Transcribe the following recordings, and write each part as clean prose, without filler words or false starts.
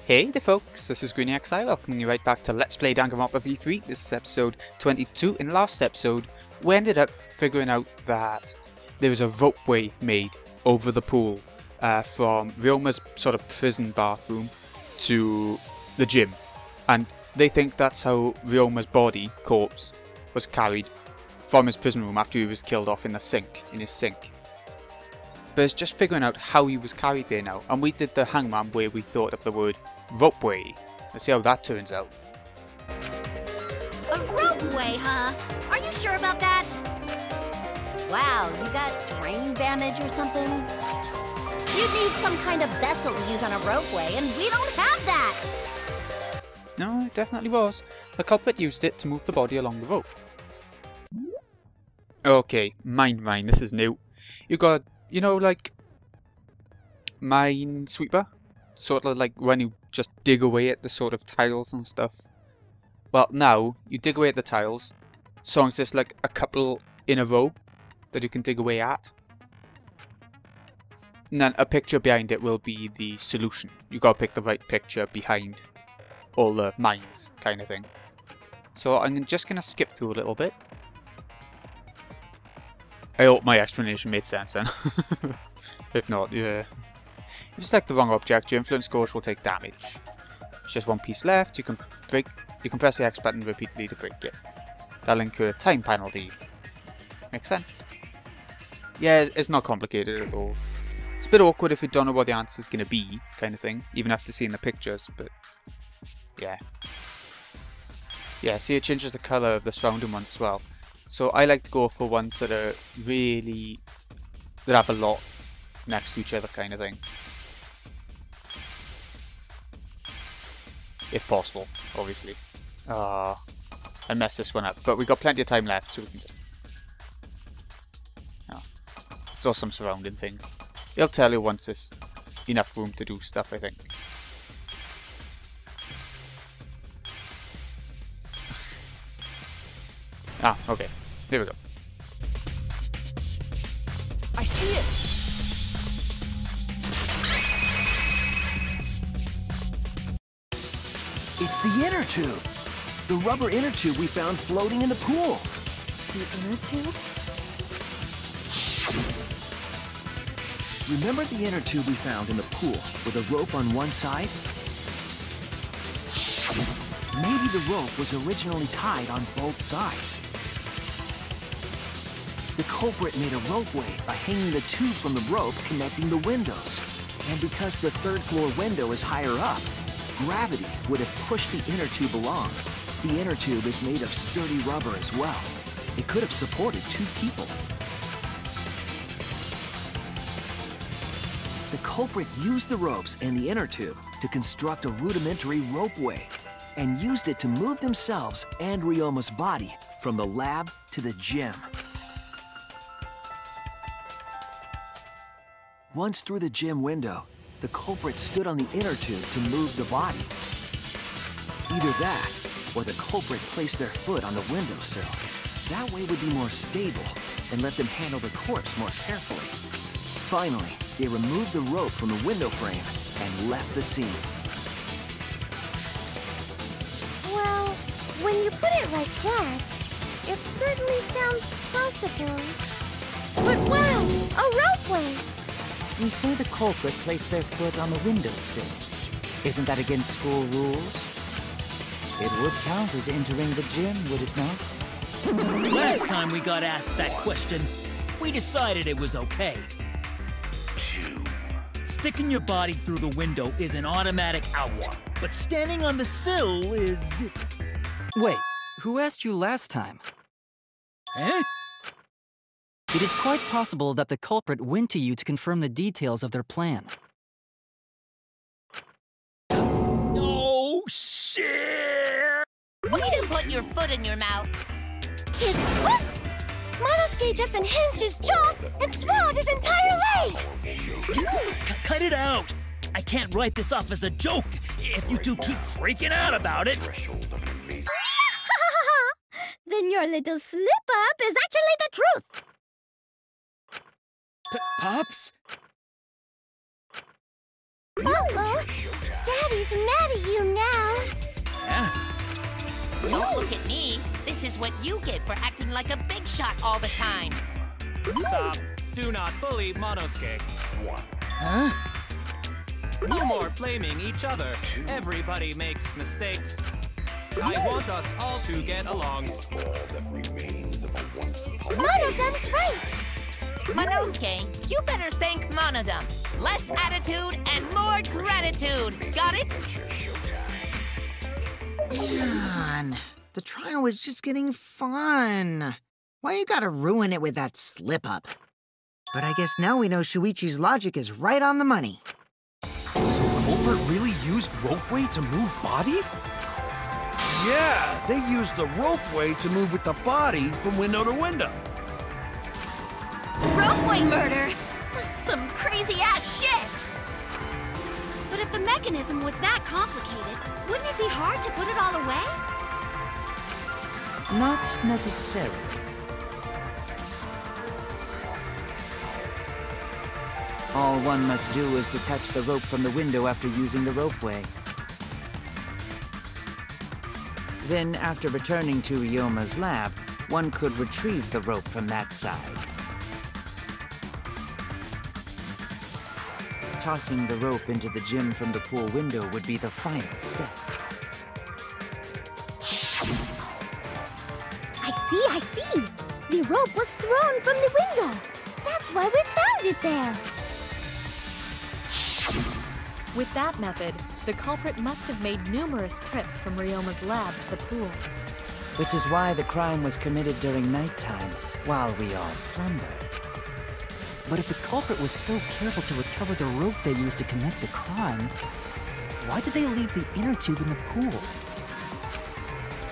Hey there folks, this is GreenXI welcoming you right back to Let's Play Danganronpa V3. This is episode 22. In the last episode, we ended up figuring out that there was a ropeway made over the pool from Ryoma's sort of prison bathroom to the gym. And they think that's how Ryoma's body, corpse, was carried from his prison room after he was killed off in his sink. But it's just figuring out how he was carried there now. And we did the hangman where we thought of the word ropeway. Let's see how that turns out. A ropeway, huh? Are you sure about that? Wow, you got brain damage or something? You'd need some kind of vessel to use on a ropeway, and we don't have that! No, it definitely was. The culprit used it to move the body along the rope. Okay, mine, this is new. You got, you know, like, Minesweeper? Sort of like when you just dig away at the sort of tiles and stuff. Well, now, you dig away at the tiles, so long as there's like a couple in a row that you can dig away at. And then a picture behind it will be the solution. You gotta pick the right picture behind all the mines, kind of thing. So I'm just gonna skip through a little bit. I hope my explanation made sense then. If not, yeah. If you select the wrong object, your influence course will take damage. There's just one piece left. You can press the X button repeatedly to break it. That'll incur a time penalty. Makes sense. Yeah, it's not complicated at all. It's a bit awkward if you don't know what the answer's gonna be, kind of thing, even after seeing the pictures, but yeah. Yeah, see, it changes the colour of the surrounding ones as well. So I like to go for ones that are really, that have a lot next to each other, kind of thing. If possible, obviously. I messed this one up, but we've got plenty of time left, so we can just... Oh, still some surrounding things. It'll tell you once there's enough room to do stuff, I think. Ah, okay. Here we go. I see it! It's the inner tube! The rubber inner tube we found floating in the pool! The inner tube? Remember the inner tube we found in the pool with a rope on one side? Maybe the rope was originally tied on both sides. The culprit made a ropeway by hanging the tube from the rope connecting the windows. And because the third floor window is higher up, gravity would have pushed the inner tube along. The inner tube is made of sturdy rubber as well. It could have supported two people. The culprit used the ropes and the inner tube to construct a rudimentary ropeway and used it to move themselves and Ryoma's body from the lab to the gym. Once through the gym window, the culprit stood on the inner tube to move the body. Either that, or the culprit placed their foot on the windowsill. That way would be more stable and let them handle the corpse more carefully. Finally, they removed the rope from the window frame and left the scene. Well, when you put it like that, it certainly sounds possible. But wow, a ropeway! You say the culprit placed their foot on the windowsill. Isn't that against school rules? It would count as entering the gym, would it not? Last time we got asked that question, we decided it was okay. Sticking your body through the window is an automatic out, but standing on the sill is... Wait, who asked you last time? Eh? It is quite possible that the culprit went to you to confirm the details of their plan. Oh, shit! You didn't put your foot in your mouth. His foot? Monosuke just unhinged his jaw and swallowed his entire leg! Cut it out! I can't write this off as a joke if you two keep freaking out about it. Then your little slip-up is actually the truth! Pops? Uh-oh! Daddy's mad Don't look at me. This is what you get for acting like a big shot all the time. Stop. Do not bully Monosuke. Huh? No more blaming each other. Everybody makes mistakes. I want us all to get along. Monodom's right. Monosuke, you better thank Monodum. Less attitude and more gratitude. Got it? Man, the trial was just getting fun. Why you gotta ruin it with that slip-up? But I guess now we know Shuichi's logic is right on the money. So Culprit really used ropeway to move body? Yeah, they used the ropeway to move with the body from window to window. Ropeway murder? That's some crazy-ass shit! But if the mechanism was that complicated, wouldn't it be hard to put it all away? Not necessarily. All one must do is detach the rope from the window after using the ropeway. Then, after returning to Ryoma's lab, one could retrieve the rope from that side. Tossing the rope into the gym from the pool window would be the final step. I see. The rope was thrown from the window. That's why we found it there. With that method, the culprit must have made numerous trips from Ryoma's lab to the pool. Which is why the crime was committed during nighttime, while we all slumbered. But if the culprit was so careful to recover the rope they used to commit the crime, why did they leave the inner tube in the pool?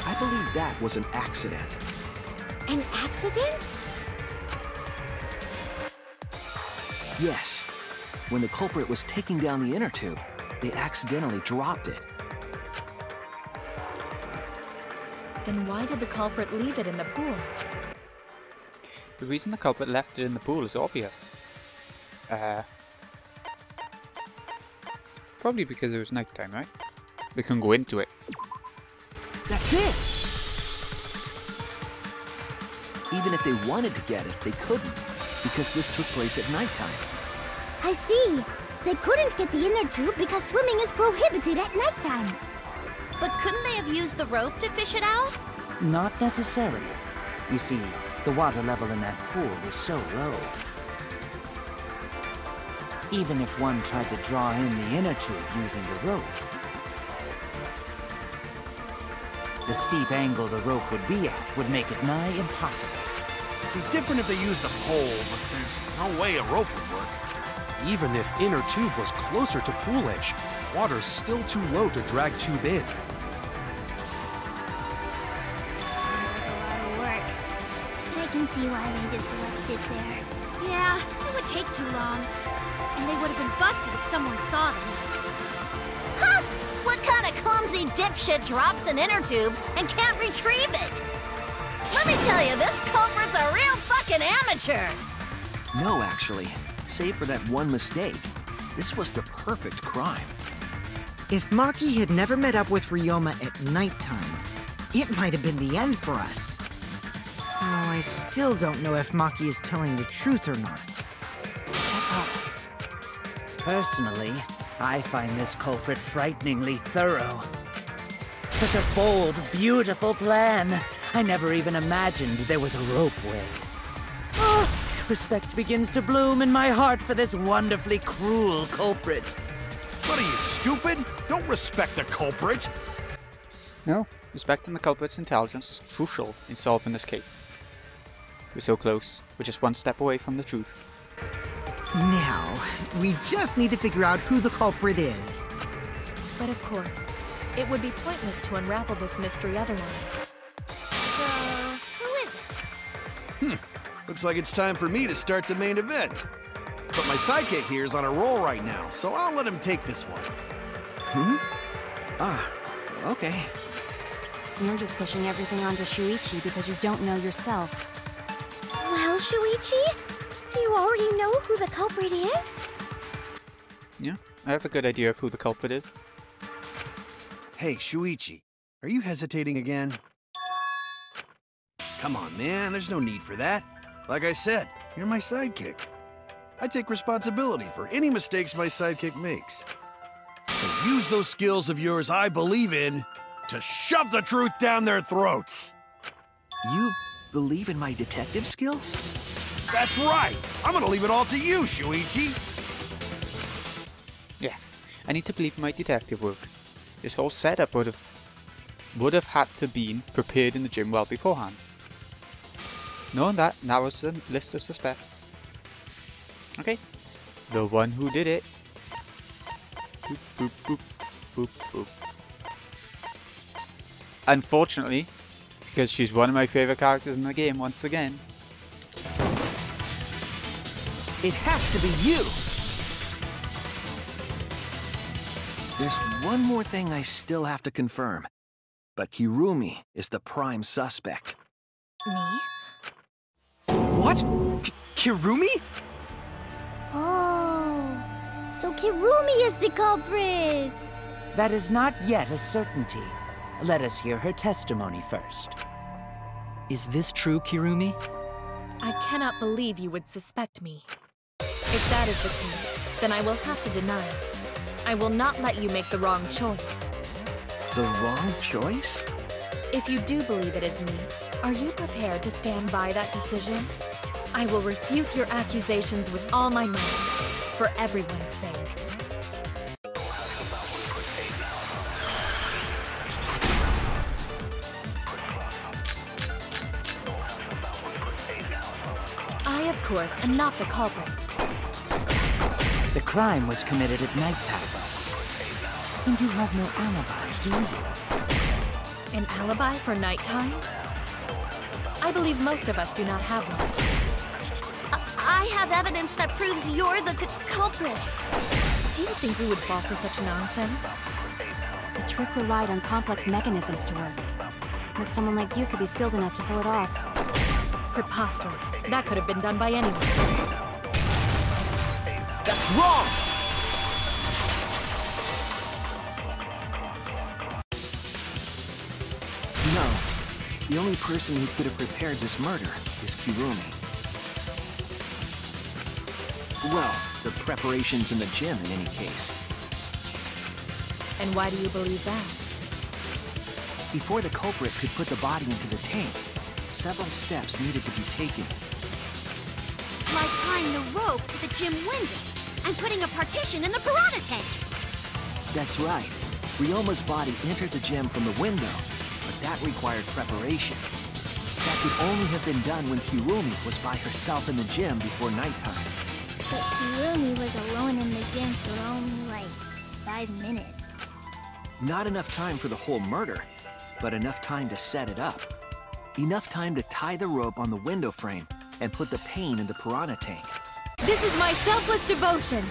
I believe that was an accident. An accident? Yes. When the culprit was taking down the inner tube, they accidentally dropped it. Then why did the culprit leave it in the pool? The reason the culprit left it in the pool is obvious. Probably because it was nighttime, right? They couldn't go into it. That's it! Even if they wanted to get it, they couldn't, because this took place at nighttime. I see. They couldn't get the inner tube because swimming is prohibited at nighttime. But couldn't they have used the rope to fish it out? Not necessarily. You see, the water level in that pool was so low. Even if one tried to draw in the inner tube using the rope, the steep angle the rope would be at would make it nigh impossible. It'd be different if they used a pole, but there's no way a rope would work. Even if inner tube was closer to pool edge, water's still too low to drag tube in. I can see why they just left it there. Yeah, it would take too long. And they would have been busted if someone saw them. Huh! What kind of clumsy dipshit drops an inner tube and can't retrieve it? Let me tell you, this culprit's a real fucking amateur! No, actually. Save for that one mistake. This was the perfect crime. If Maki had never met up with Ryoma at nighttime, it might have been the end for us. Oh, I still don't know if Maki is telling the truth or not. Personally, I find this culprit frighteningly thorough. Such a bold, beautiful plan. I never even imagined there was a ropeway. Oh, respect begins to bloom in my heart for this wonderfully cruel culprit. What are you, stupid? Don't respect the culprit. No, respecting the culprit's intelligence is crucial in solving this case. We're so close. We're just one step away from the truth. Now, we just need to figure out who the culprit is. But of course, it would be pointless to unravel this mystery otherwise. So, who is it? Looks like it's time for me to start the main event. But my sidekick here is on a roll right now, so I'll let him take this one. Okay. You're just pushing everything onto Shuichi because you don't know yourself. Well, Shuichi, do you already know who the culprit is? Yeah, I have a good idea of who the culprit is. Hey, Shuichi, Are you hesitating again? Come on, man, there's no need for that. Like I said, you're my sidekick. I take responsibility for any mistakes my sidekick makes. So use those skills of yours I believe in to shove the truth down their throats. You believe in my detective skills? That's right! I'm gonna leave it all to you, Shuichi! Yeah, I need to believe in my detective work. This whole setup would have had to been prepared in the gym well beforehand. Knowing that narrows the list of suspects. Okay, the one who did it. Boop, boop, boop, boop, boop. Unfortunately, because she's one of my favourite characters in the game once again. It has to be you! There's one more thing I still have to confirm. But Kirumi is the prime suspect. Me? What? Kirumi? Oh, so Kirumi is the culprit! That is not yet a certainty. Let us hear her testimony first. Is this true, Kirumi? I cannot believe you would suspect me. If that is the case, then I will have to deny it. I will not let you make the wrong choice. The wrong choice? If you do believe it is me, are you prepared to stand by that decision? I will refute your accusations with all my might, for everyone's sake. I, of course, am not the culprit. The crime was committed at nighttime. And you have no alibi, do you? An alibi for nighttime? I believe most of us do not have one. I have evidence that proves you're the culprit. Do you think we would fall for such nonsense? The trick relied on complex mechanisms to work. But someone like you could be skilled enough to pull it off. Preposterous. That could have been done by anyone. That's wrong! No. The only person who could have prepared this murder is Kirumi. Well, the preparations in the gym in any case. And why do you believe that? Before the culprit could put the body into the tank, several steps needed to be taken. Like tying the rope to the gym window and putting a partition in the piranha tank. That's right. Ryoma's body entered the gym from the window, but that required preparation. That could only have been done when Kirumi was by herself in the gym before nighttime. But Kirumi was alone in the gym for only like 5 minutes. Not enough time for the whole murder, but enough time to set it up. Enough time to tie the rope on the window frame and put the pain in the piranha tank. This is my selfless devotion!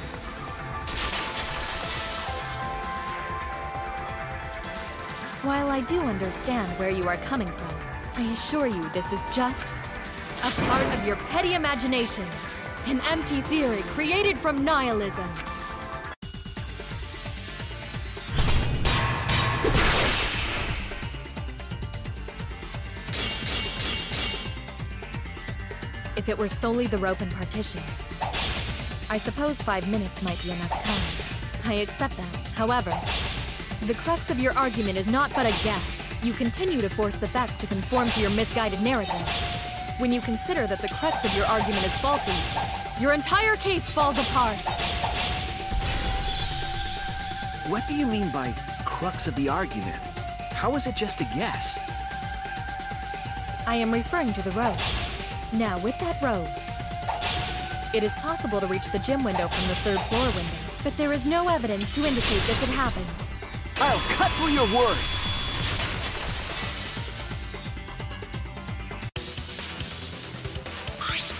While I do understand where you are coming from, I assure you this is just a part of your petty imagination. An empty theory created from nihilism. If it were solely the rope and partition, I suppose 5 minutes might be enough time. I accept that. However, the crux of your argument is not but a guess. You continue to force the facts to conform to your misguided narrative. When you consider that the crux of your argument is faulty, your entire case falls apart. What do you mean by crux of the argument? How is it just a guess? I am referring to the rope. Now, with that rope, it is possible to reach the gym window from the 3rd floor window, but there is no evidence to indicate this had happened. I'll cut through your words!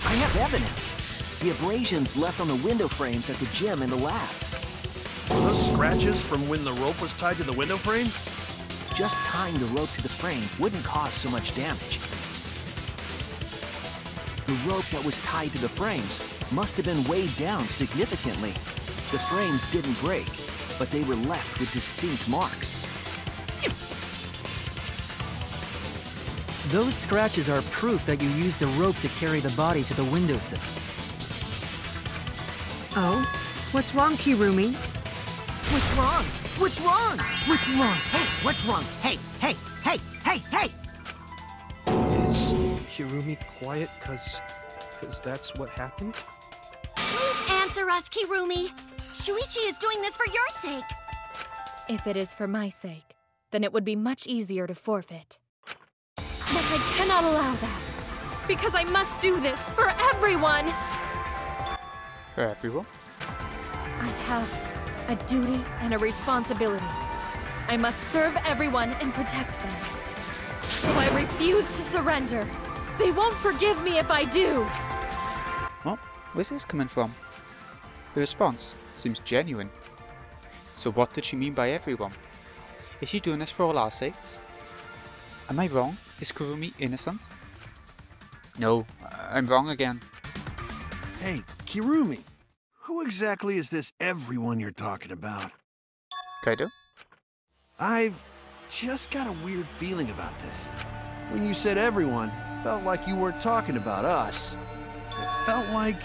I have evidence. The abrasions left on the window frames at the gym and the lab. Were those scratches from when the rope was tied to the window frame? Just tying the rope to the frame wouldn't cause so much damage. The rope that was tied to the frames must have been weighed down significantly. The frames didn't break, but they were left with distinct marks. Those scratches are proof that you used a rope to carry the body to the windowsill. Oh? What's wrong, Kirumi? What's wrong? What's wrong? What's wrong? Hey, what's wrong? Hey, hey, hey, hey, hey! Is Kirumi quiet cause that's what happened? Please answer us, Kirumi. Shuichi is doing this for your sake. If it is for my sake, then it would be much easier to forfeit. But I cannot allow that, because I must do this for everyone! For everyone? I have a duty and a responsibility. I must serve everyone and protect them. So I refuse to surrender. They won't forgive me if I do! Well, where's this coming from? The response seems genuine. So what did she mean by everyone? Is she doing this for all our sakes? Am I wrong? Is Kirumi innocent? No, I'm wrong again. Hey, Kirumi, who exactly is this everyone you're talking about? Kaido? I've just got a weird feeling about this. When you said everyone, felt like you weren't talking about us. It felt like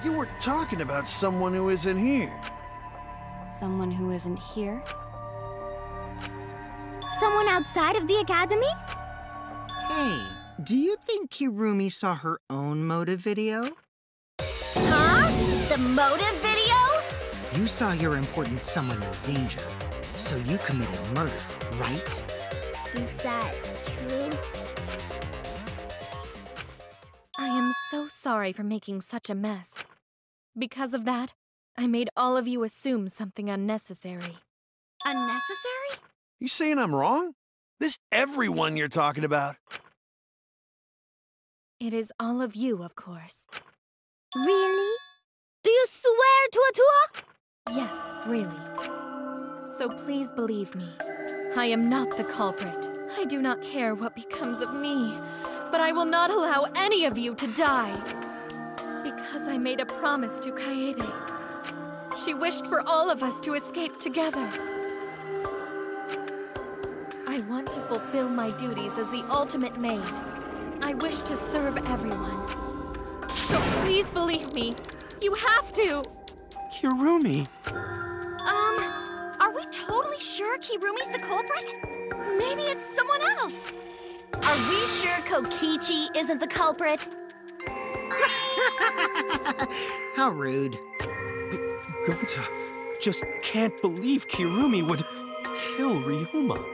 you were talking about someone who isn't here. Someone who isn't here? Someone outside of the academy? Hey, do you think Kirumi saw her own motive video? Huh? The motive video? You saw your important someone in danger, so you committed murder, right? Is that true? I am so sorry for making such a mess. Because of that, I made all of you assume something unnecessary. Unnecessary? You saying I'm wrong? This everyone you're talking about? It is all of you, of course. Really? Do you swear to Atua? Yes, really. So please believe me. I am not the culprit. I do not care what becomes of me, but I will not allow any of you to die. Because I made a promise to Kaede. She wished for all of us to escape together. I want to fulfill my duties as the ultimate maid. I wish to serve everyone. So please believe me. You have to! Kirumi! Are we totally sure Kirumi's the culprit? Maybe it's someone else. Are we sure Kokichi isn't the culprit? How rude. Gonta just can't believe Kirumi would kill Ryoma.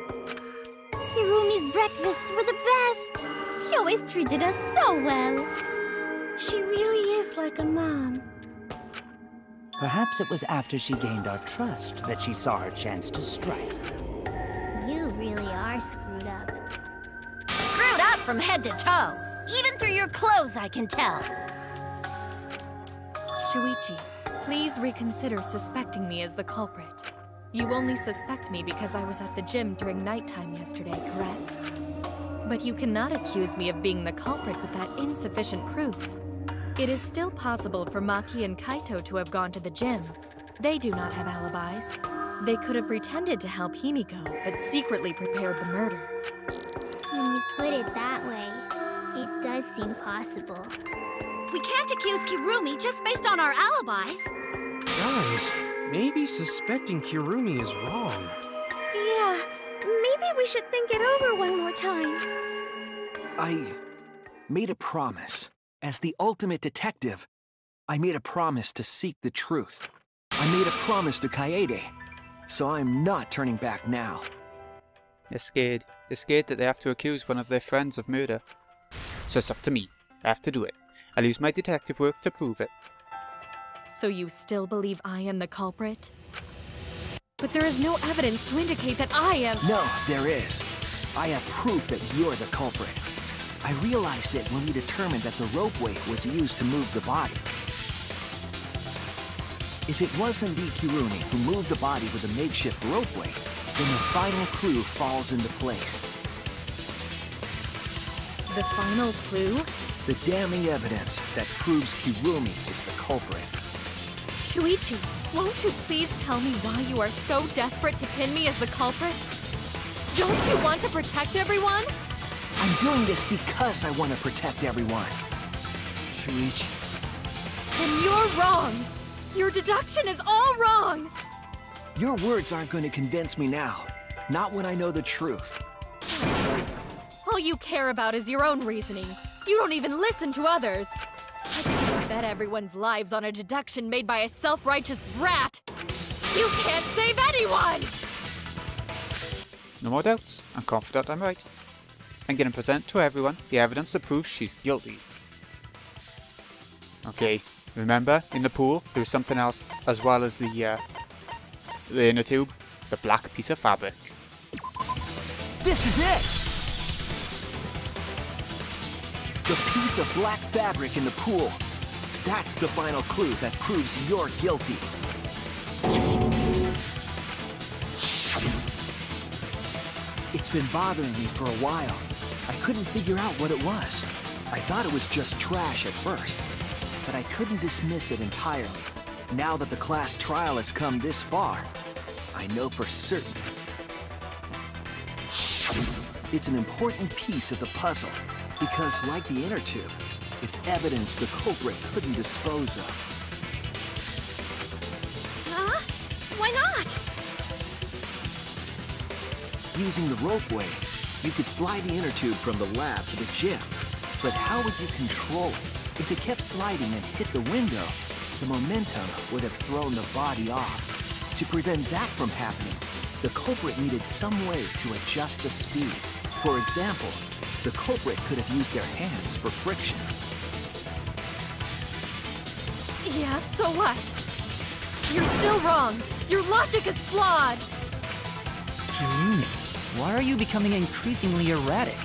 Kirumi's breakfasts were the best. She always treated us so well. She really is like a mom. Perhaps it was after she gained our trust that she saw her chance to strike. You really are screwed up. Screwed up from head to toe. Even through your clothes, I can tell. Shuichi, please reconsider suspecting me as the culprit. You only suspect me because I was at the gym during nighttime yesterday, correct? But you cannot accuse me of being the culprit with that insufficient proof. It is still possible for Maki and Kaito to have gone to the gym. They do not have alibis. They could have pretended to help Himiko, but secretly prepared the murder. When you put it that way, it does seem possible. We can't accuse Kirumi just based on our alibis. Guys, maybe suspecting Kirumi is wrong. Yeah, maybe we should think it over one more time. I made a promise. As the ultimate detective, I made a promise to seek the truth. I made a promise to Kaede, so I'm not turning back now. They're scared. They're scared that they have to accuse one of their friends of murder. So it's up to me. I have to do it. I'll use my detective work to prove it. So you still believe I am the culprit? But there is no evidence to indicate that I am— No, there is. I have proof that you're the culprit. I realized it when we determined that the ropeway was used to move the body. If it was indeed Kirumi who moved the body with a makeshift ropeway, then the final clue falls into place. The final clue? The damning evidence that proves Kirumi is the culprit. Shuichi, won't you please tell me why you are so desperate to pin me as the culprit? Don't you want to protect everyone? I'm doing this because I want to protect everyone. Shuichi. Then you're wrong! Your deduction is all wrong! Your words aren't going to convince me now. Not when I know the truth. All you care about is your own reasoning. You don't even listen to others. I can't bet everyone's lives on a deduction made by a self-righteous brat. You can't save anyone! No more doubts. I'm confident I'm right. I'm gonna present to everyone the evidence that proves she's guilty. Okay, remember, in the pool, there was something else as well as the inner tube. The black piece of fabric. This is it! The piece of black fabric in the pool. That's the final clue that proves you're guilty. It's been bothering me for a while. I couldn't figure out what it was. I thought it was just trash at first, but I couldn't dismiss it entirely. Now that the class trial has come this far, I know for certain. It's an important piece of the puzzle, because like the inner tube, it's evidence the culprit couldn't dispose of. Huh? Why not? Using the ropeway, you could slide the inner tube from the lab to the gym. But how would you control it? If it kept sliding and hit the window, the momentum would have thrown the body off. To prevent that from happening, the culprit needed some way to adjust the speed. For example, the culprit could have used their hands for friction. Yeah, so what? You're still wrong. Your logic is flawed. Kirumi, why are you becoming increasingly erratic?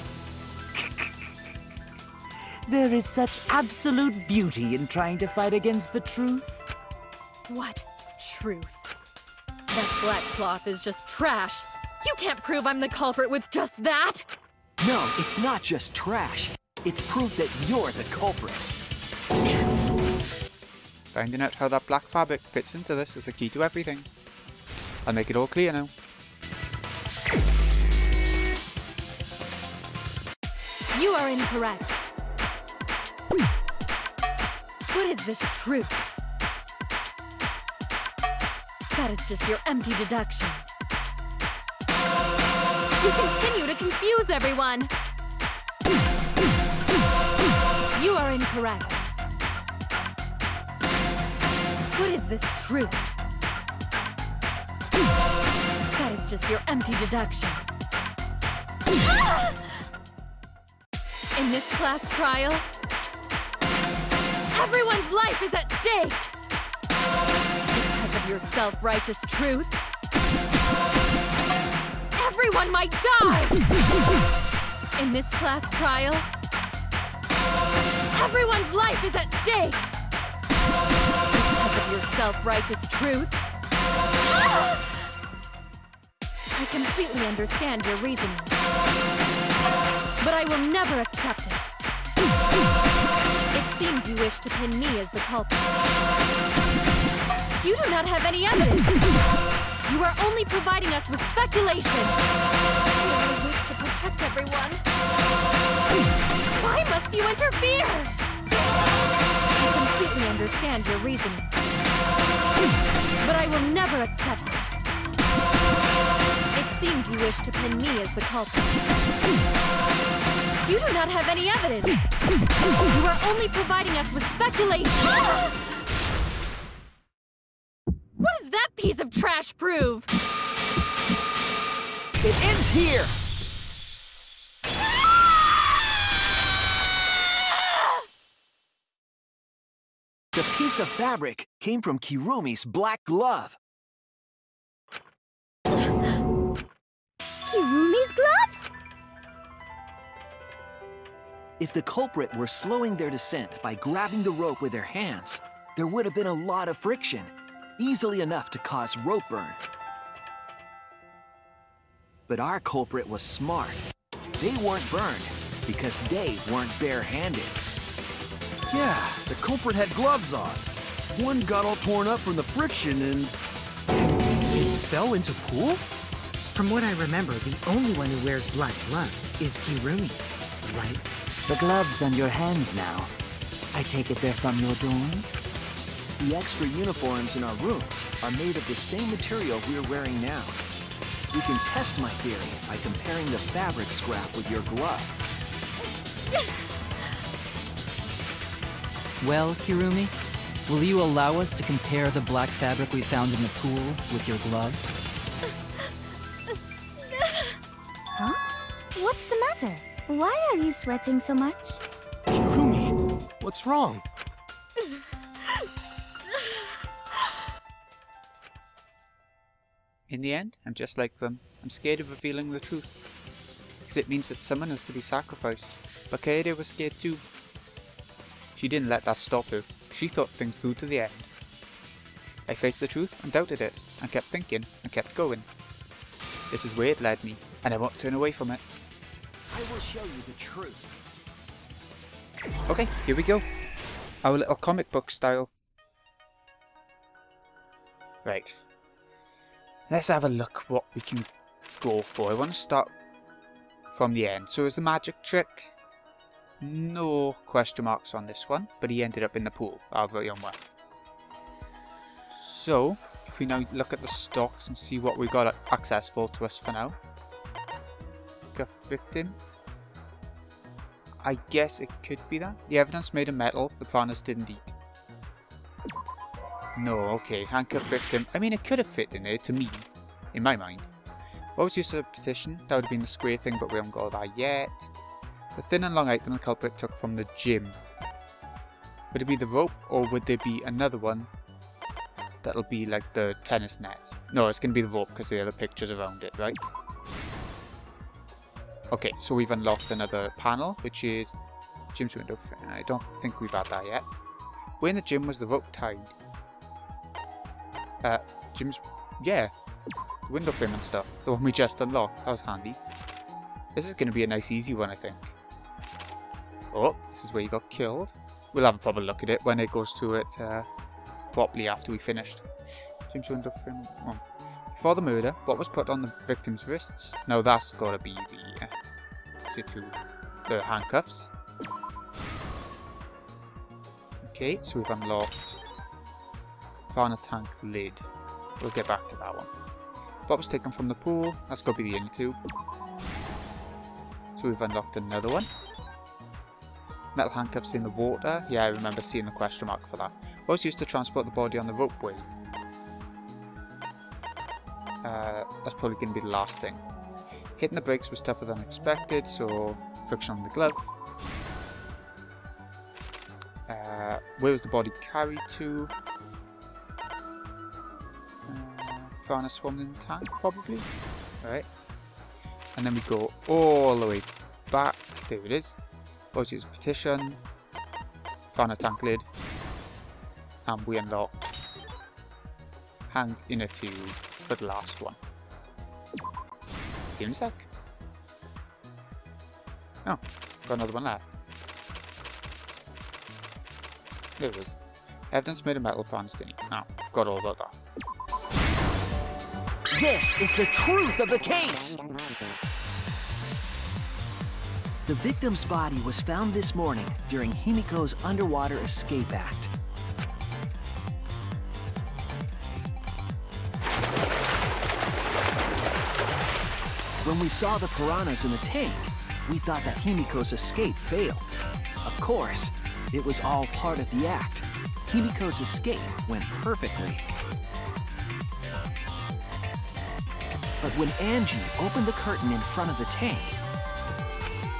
There is such absolute beauty in trying to fight against the truth. What truth? That black cloth is just trash. You can't prove I'm the culprit with just that. No, it's not just trash. It's proof that you're the culprit. Finding out how that black fabric fits into this is the key to everything. I'll make it all clear now. You are incorrect. What is this truth? That is just your empty deduction. You continue to confuse everyone. You are incorrect. What is this truth? That is just your empty deduction. In this class trial, everyone's life is at stake! Because of your self-righteous truth, everyone might die! In this class trial, everyone's life is at stake! Because of your self-righteous truth, I completely understand your reasoning, but I will never accept it. It seems you wish to pin me as the culprit. You do not have any evidence. You are only providing us with speculation. You only wish to protect everyone. Why must you interfere? I completely understand your reasoning, but I will never accept it. It seems you wish to pin me as the culprit. You do not have any evidence. You are only providing us with speculation. What does that piece of trash prove? It ends here! The piece of fabric came from Kirumi's black glove. Kirumi's glove? If the culprit were slowing their descent by grabbing the rope with their hands, there would have been a lot of friction, easily enough to cause rope burn. But our culprit was smart. They weren't burned because they weren't bare-handed. Yeah, the culprit had gloves on. One got all torn up from the friction and... It fell into pool? From what I remember, the only one who wears black gloves is Kirumi. right? The gloves on your hands now. I take it they're from your dorms? The extra uniforms in our rooms are made of the same material we're wearing now. We can test my theory by comparing the fabric scrap with your glove. Well, Kirumi, will you allow us to compare the black fabric we found in the pool with your gloves? Huh? What's the matter? Why are you sweating so much? Kirumi, what's wrong? In the end, I'm just like them. I'm scared of revealing the truth. Because it means that someone is to be sacrificed. But Kaede was scared too. She didn't let that stop her. She thought things through to the end. I faced the truth and doubted it, and kept thinking and kept going. This is where it led me, and I won't turn away from it. I will show you the truth. Okay, here we go. Our little comic book style. Right. Let's have a look what we can go for. I want to start from the end. So is the magic trick? No question marks on this one, but he ended up in the pool, our young one. So, if we now look at the stocks and see what we got accessible to us for now. Cuffed victim. I guess it could be that. The evidence made of metal, the piranhas didn't eat. No, okay, handcuffed victim. I mean, it could have fit in there, to me, in my mind. What was used as a petition? That would have been the square thing, but we haven't got that yet. The thin and long item the culprit took from the gym. Would it be the rope, or would there be another one that'll be like the tennis net? No, it's going to be the rope, because there are the pictures around it, right? Okay, so we've unlocked another panel, which is gym's window. I don't think we've had that yet. Where in the gym was the rope tied? Gym's... yeah. The window frame and stuff. The one we just unlocked. That was handy. This is going to be a nice easy one, I think. Oh, this is where you got killed. We'll have a proper look at it when it goes through it properly after we finished. Gym's window frame. Oh. Before the murder, what was put on the victim's wrists? No, that's got to be the handcuffs. Okay, so we've unlocked piranha tank lid. We'll get back to that one. What was taken from the pool? That's got to be the inner tube. So we've unlocked another one. Metal handcuffs in the water. Yeah, I remember seeing the question mark for that. What was used to transport the body on the ropeway? That's probably going to be the last thing. Hitting the brakes was tougher than expected, so friction on the glove. Where was the body carried to? Piranha swarmed in the tank, probably. Alright. And then we go all the way back. There it is. What was used petition? Piranha tank lid. And we unlock hanged inner tube for the last one. See you in a sec. Oh, got another one left. There it is. Evidence made of metal, piranhas didn't eat. Oh, forgot all about that. This is the truth of the case! The victim's body was found this morning during Himiko's underwater escape act. When we saw the piranhas in the tank, we thought that Himiko's escape failed. Of course, it was all part of the act. Himiko's escape went perfectly. But when Angie opened the curtain in front of the tank,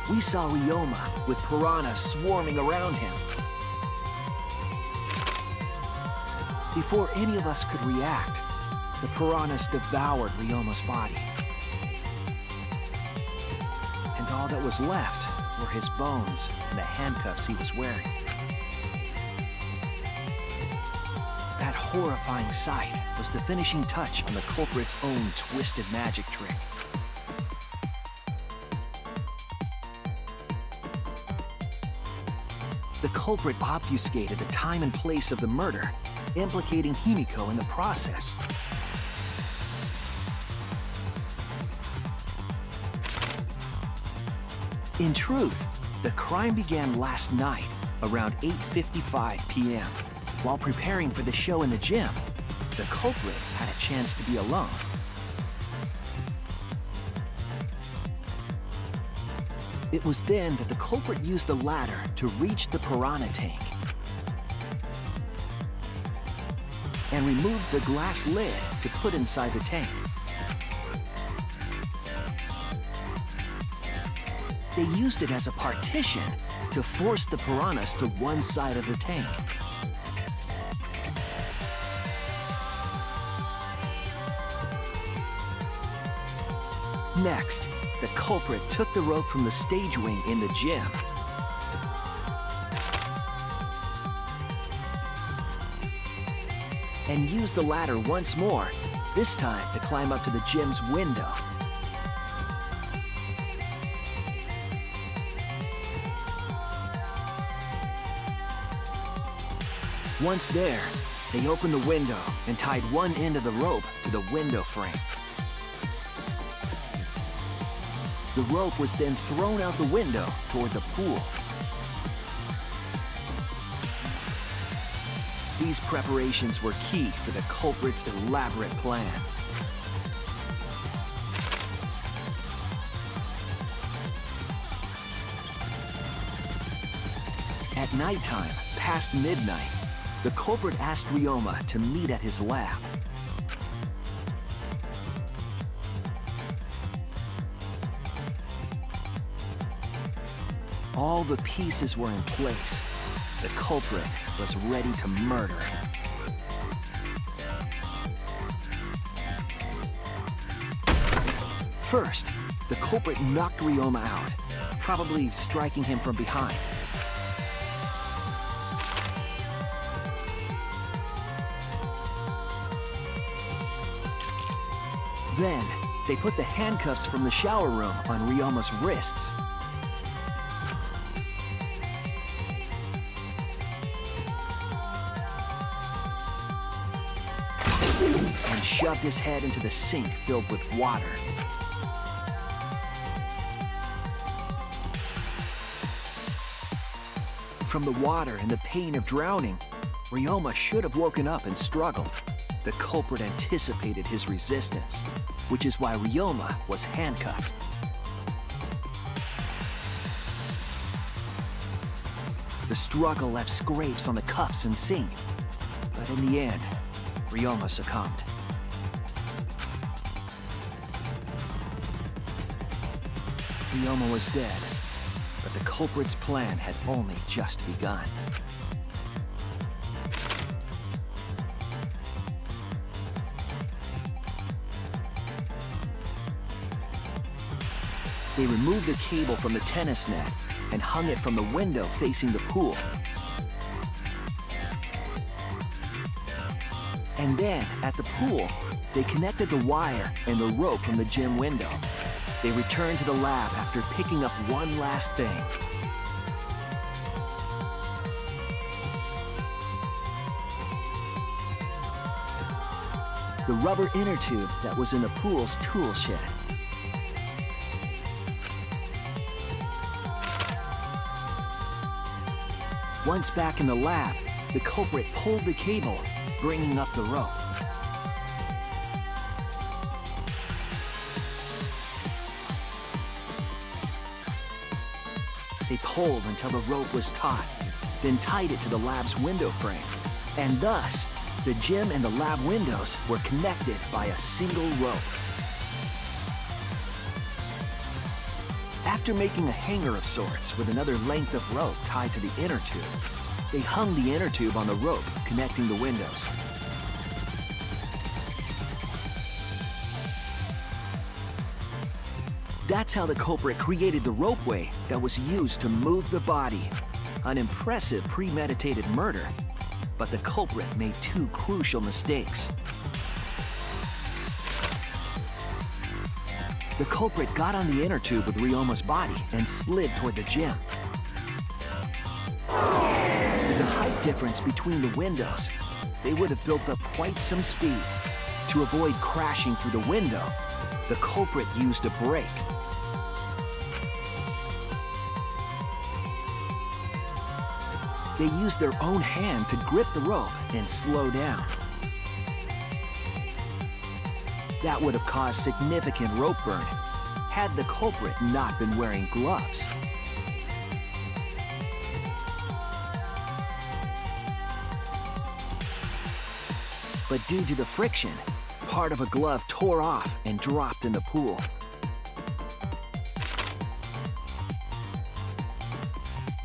we saw Ryoma with piranhas swarming around him. Before any of us could react, the piranhas devoured Ryoma's body. And all that was left were his bones and the handcuffs he was wearing. That horrifying sight was the finishing touch on the culprit's own twisted magic trick. The culprit obfuscated the time and place of the murder, implicating Himiko in the process. In truth, The crime began last night, around 8:55 p.m. While preparing for the show in the gym, the culprit had a chance to be alone. It was then that the culprit used the ladder to reach the piranha tank and removed the glass lid to put inside the tank. They used it as a partition to force the piranhas to one side of the tank. Next, the culprit took the rope from the stage wing in the gym and used the ladder once more, this time to climb up to the gym's window. Once there, they opened the window and tied one end of the rope to the window frame. The rope was then thrown out the window toward the pool. These preparations were key for the culprit's elaborate plan. At nighttime, past midnight, the culprit asked Ryoma to meet at his lab. All the pieces were in place. The culprit was ready to murder. First, the culprit knocked Ryoma out, probably striking him from behind. Then, they put the handcuffs from the shower room on Ryoma's wrists. And shoved his head into the sink filled with water. From the water and the pain of drowning, Ryoma should have woken up and struggled. The culprit anticipated his resistance, which is why Ryoma was handcuffed. The struggle left scrapes on the cuffs and sink, but in the end, Ryoma succumbed. Ryoma was dead, but the culprit's plan had only just begun. They removed the cable from the tennis net and hung it from the window facing the pool. And then, at the pool, they connected the wire and the rope from the gym window. They returned to the lab after picking up one last thing. The rubber inner tube that was in the pool's tool shed. Once back in the lab, the culprit pulled the cable, bringing up the rope. They pulled until the rope was taut, then tied it to the lab's window frame. And thus, the gym and the lab windows were connected by a single rope. After making a hanger of sorts with another length of rope tied to the inner tube, they hung the inner tube on the rope connecting the windows. That's how the culprit created the ropeway that was used to move the body. An impressive premeditated murder, but the culprit made two crucial mistakes. The culprit got on the inner tube with Ryoma's body and slid toward the gym. The height difference between the windows, they would have built up quite some speed. To avoid crashing through the window, the culprit used a brake. They used their own hand to grip the rope and slow down. That would have caused significant rope burn had the culprit not been wearing gloves. But due to the friction, part of a glove tore off and dropped in the pool.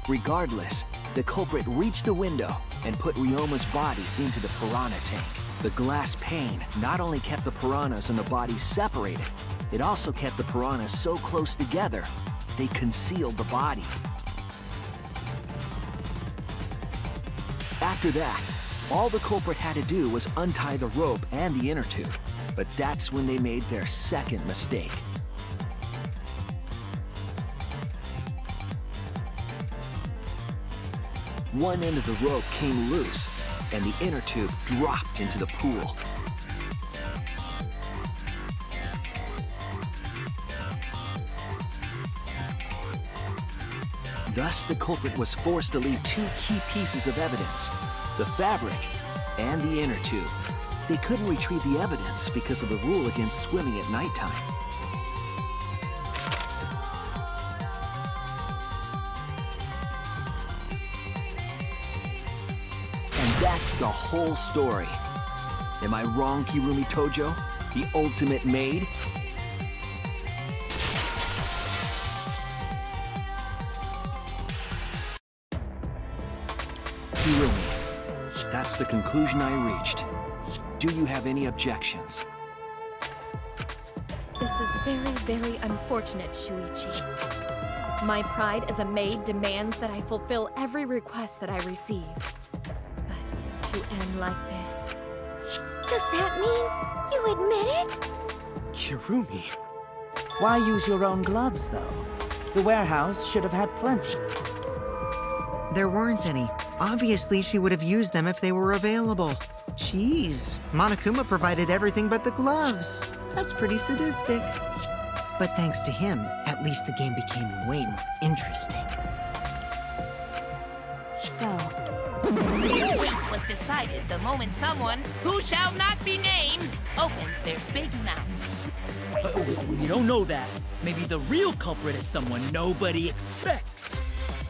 Regardless, the culprit reached the window and put Ryoma's body into the piranha tank. The glass pane not only kept the piranhas and the body separated, it also kept the piranhas so close together, they concealed the body. After that, all the culprit had to do was untie the rope and the inner tube, but that's when they made their second mistake. One end of the rope came loose, and the inner tube dropped into the pool. Thus, the culprit was forced to leave two key pieces of evidence: the fabric and the inner tube. They couldn't retrieve the evidence because of the rule against swimming at nighttime. And that's the whole story. Am I wrong, Kirumi Tojo? The ultimate maid? Kirumi, that's the conclusion I reached. Do you have any objections? This is very, very unfortunate, Shuichi. My pride as a maid demands that I fulfill every request that I receive. But to end like this... Does that mean you admit it? Kirumi. Why use your own gloves, though? The warehouse should have had plenty. There weren't any. Obviously, she would have used them if they were available. Jeez, Monokuma provided everything but the gloves. That's pretty sadistic. But thanks to him, at least the game became way more interesting. So, This case was decided the moment someone, who shall not be named, opened their big mouth. We don't know that. Maybe the real culprit is someone nobody expects.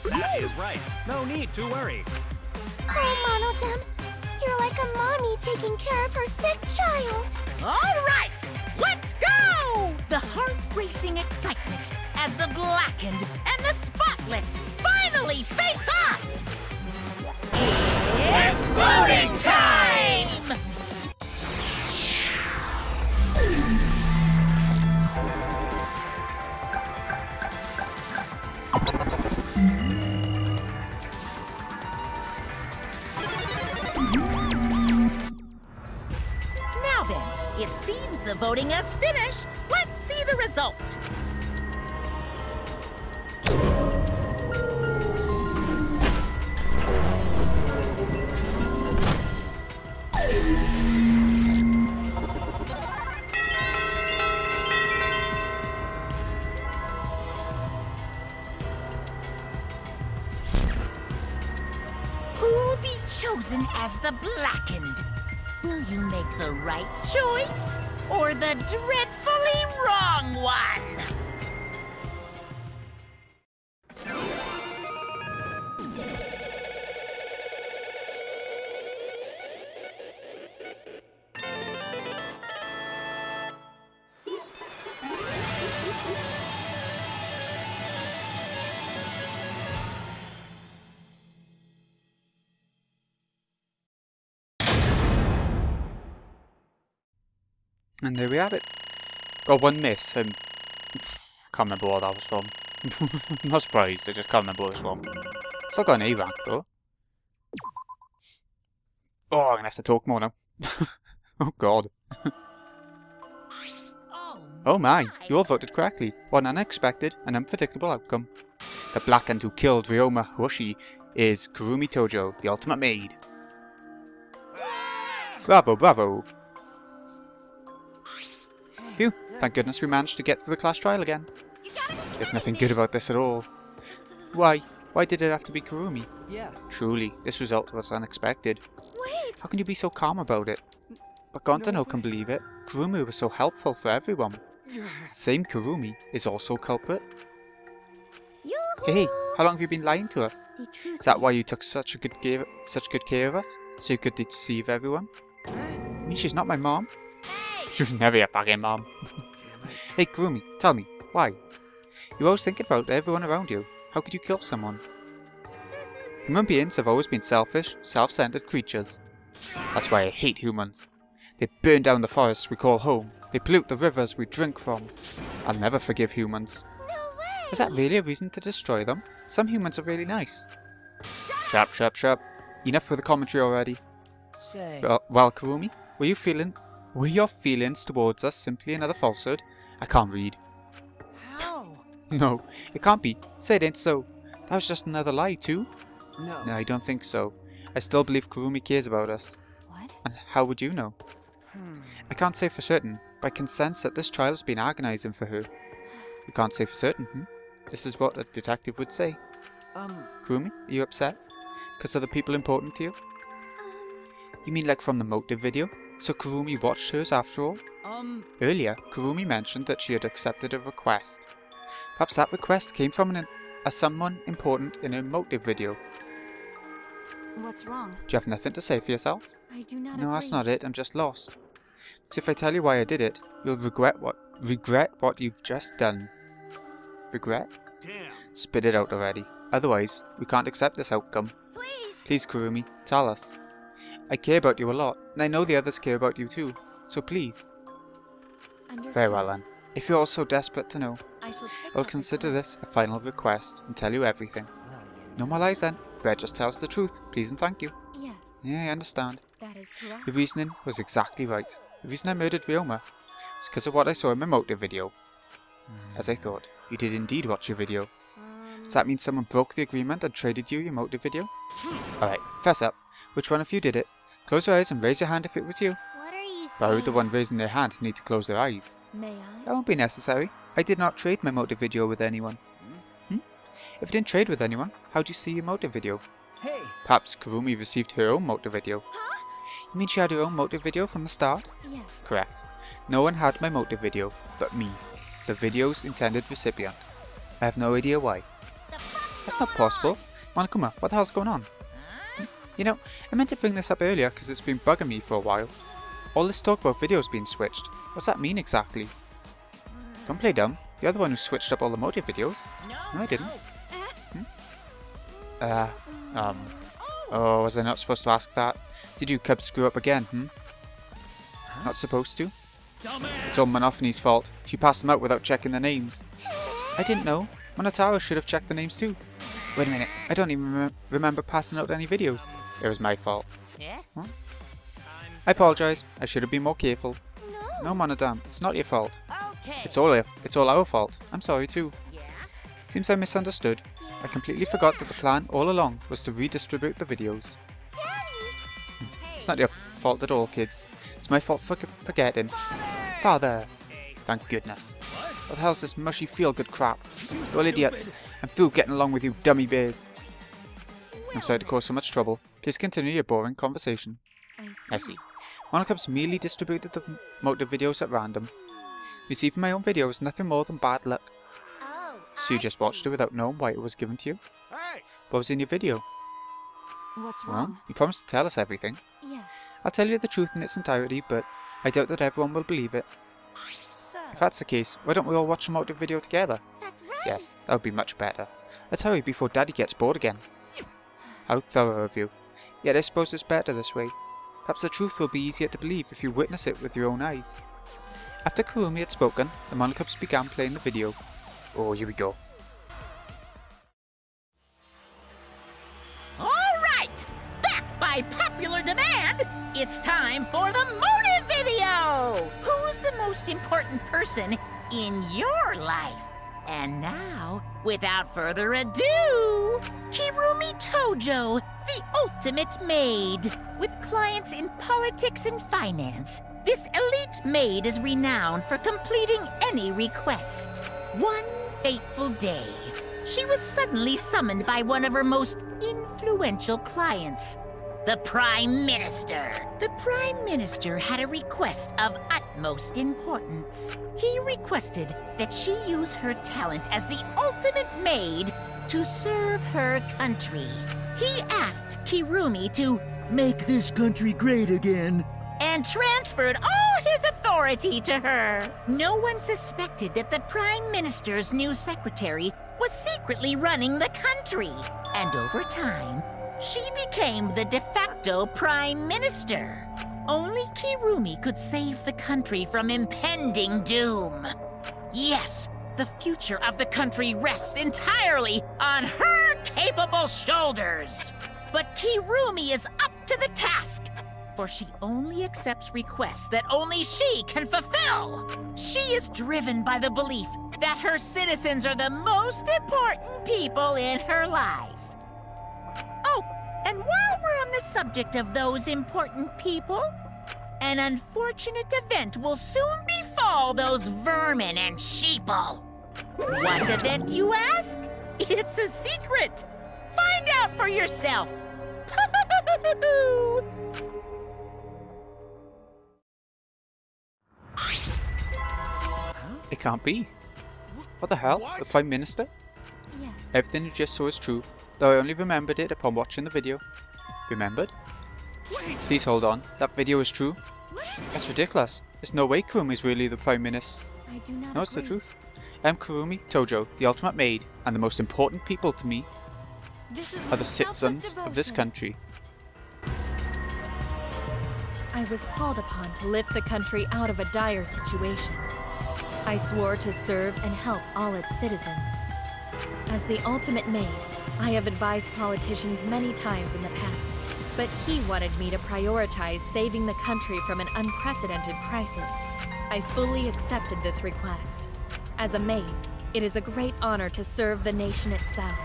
That is right. No need to worry. Oh, Monodem, you're like a mommy taking care of her sick child. All right, let's go! The heart-racing excitement as the blackened and the spotless finally face off! It's voting time! Now then, it seems the voting has finished. Let's see the result. Who'll be chosen as the blackened? Will you make the right choice or the dreadfully wrong one? And there we have it. Got one miss, and can't remember what that was from. I'm not surprised, I just can't remember what it was from. Still got an A rank though. Oh, I'm gonna have to talk more now. Oh god. Oh my, you all voted correctly. What an unexpected and unpredictable outcome. The blackened who killed Ryoma Hoshi is Kirumi Tojo, the ultimate maid. Bravo, bravo. Phew, thank goodness we managed to get through the class trial again. There's nothing good about this at all. Why? Why did it have to be Kurumi? Yeah. Truly, this result was unexpected. Wait! How can you be so calm about it? But Gontano can believe it. Kurumi was so helpful for everyone. Same Kurumi is also culprit. Hey, how long have you been lying to us? Is that why you took such good care of us? So you could deceive everyone? I mean, she's not my mom. She's never your fucking mom. Hey Kurumi, tell me, why? You're always thinking about everyone around you. How could you kill someone? Human beings have always been selfish, self-centered creatures. That's why I hate humans. They burn down the forests we call home. They pollute the rivers we drink from. I'll never forgive humans. Is that really a reason to destroy them? Some humans are really nice. Shut up. Enough with the commentary already. Say. Well, Kurumi, were your feelings towards us simply another falsehood? I can't read. How? No, it can't be. Say it ain't so. That was just another lie too? No. No, I don't think so. I still believe Kurumi cares about us. What? And how would you know? I can't say for certain, but I can sense that this trial has been agonizing for her. You can't say for certain, This is what a detective would say. Kurumi, are you upset? Because other people important to you? You mean like from the motive video? So Kurumi watched hers after all? Earlier, Kurumi mentioned that she had accepted a request. Perhaps that request came from someone important in her motive video. What's wrong? Do you have nothing to say for yourself? I do not No, agree. that's not it. I'm just lost. Because if I tell you why I did it, you'll regret what you've just done. Regret? Damn. Spit it out already. Otherwise, we can't accept this outcome. Please, Kurumi, tell us. I care about you a lot, and I know the others care about you too. So please. Very well then. If you're all so desperate to know, I'll consider this a final request and tell you everything. No more lies then. Red just tells the truth. Please and thank you. Yes. Yeah, I understand. That is correct. Your reasoning was exactly right. The reason I murdered Ryoma was because of what I saw in my motive video. As I thought, you did indeed watch your video. Does that mean someone broke the agreement and traded you your motive video? Alright, fess up. Which one of you did it? Close your eyes and raise your hand if it was you. What are you But saying? would the one raising their hand need to close their eyes? May I? That won't be necessary. I did not trade my motive video with anyone. If you didn't trade with anyone, how'd you see your motive video? Hey. Perhaps Kurumi received her own motive video. You mean she had her own motive video from the start? Yes. Correct. No one had my motive video, but me, the video's intended recipient. I have no idea why. That's not possible. Monokuma, what the hell's going on? You know, I meant to bring this up earlier because it's been bugging me for a while. All this talk about videos being switched. What's that mean exactly? Don't play dumb. You're the one who switched up all the motive videos. No, I didn't. Oh, was I not supposed to ask that? Did you cubs screw up again, Not supposed to? It's all Monophanie's fault. She passed them out without checking the names. I didn't know. Monotaro should have checked the names too. Wait a minute, I don't even remember passing out any videos. It was my fault. Huh? I apologise. I should have been more careful. No, Monodam, it's not your fault. It's all our fault. I'm sorry too. Seems I misunderstood. I completely forgot that the plan all along was to redistribute the videos. It's not your fault at all, kids. It's my fault for forgetting. Father! Thank goodness. What the hell's this mushy feel-good crap? You're all idiots. I'm through getting along with you dummy bears. I'm sorry to cause so much trouble. Please continue your boring conversation. I see. Monocubs merely distributed the motive videos at random. Receiving my own video was nothing more than bad luck. So you just watched it without knowing why it was given to you? What was in your video? What's Well, wrong? you promised to tell us everything. Yes. I'll tell you the truth in its entirety, but I doubt that everyone will believe it. If that's the case, why don't we all watch the motive video together? Yes, that would be much better. Let's hurry before Daddy gets bored again. How thorough of you. Yet I suppose it's better this way. Perhaps the truth will be easier to believe if you witness it with your own eyes. After Kurumi had spoken, the Monocubs began playing the video. Oh, here we go. All right! Back by popular demand, it's time for the motive video! Who's the most important person in your life? And now, without further ado, Kirumi Tojo, the ultimate maid. With clients in politics and finance, this elite maid is renowned for completing any request. One fateful day, she was suddenly summoned by one of her most influential clients, the Prime Minister. The Prime Minister had a request of utmost importance. He requested that she use her talent as the ultimate maid to serve her country. He asked Kirumi to make this country great again and transferred all his authority to her. No one suspected that the Prime Minister's new secretary was secretly running the country. And over time, she became the de facto Prime Minister. Only Kirumi could save the country from impending doom. Yes, the future of the country rests entirely on her capable shoulders. But Kirumi is up to the task, for she only accepts requests that only she can fulfill. She is driven by the belief that her citizens are the most important people in her life. Oh, and while we're on the subject of those important people, an unfortunate event will soon befall those vermin and sheeple. What event, you ask? It's a secret. Find out for yourself. It can't be. What the hell? The Prime Minister? Yes. Everything you just saw is true, though I only remembered it upon watching the video. Remembered? Please hold on. That video is true? That's ridiculous. There's no way Kurumi's really the Prime Minister. I do not No, it's the agree. truth. I am Kurumi, Tojo, the ultimate maid, and the most important people to me are the citizens of this country. I was called upon to lift the country out of a dire situation. I swore to serve and help all its citizens. As the ultimate maid, I have advised politicians many times in the past, but he wanted me to prioritize saving the country from an unprecedented crisis. I fully accepted this request. As a maid, it is a great honor to serve the nation itself.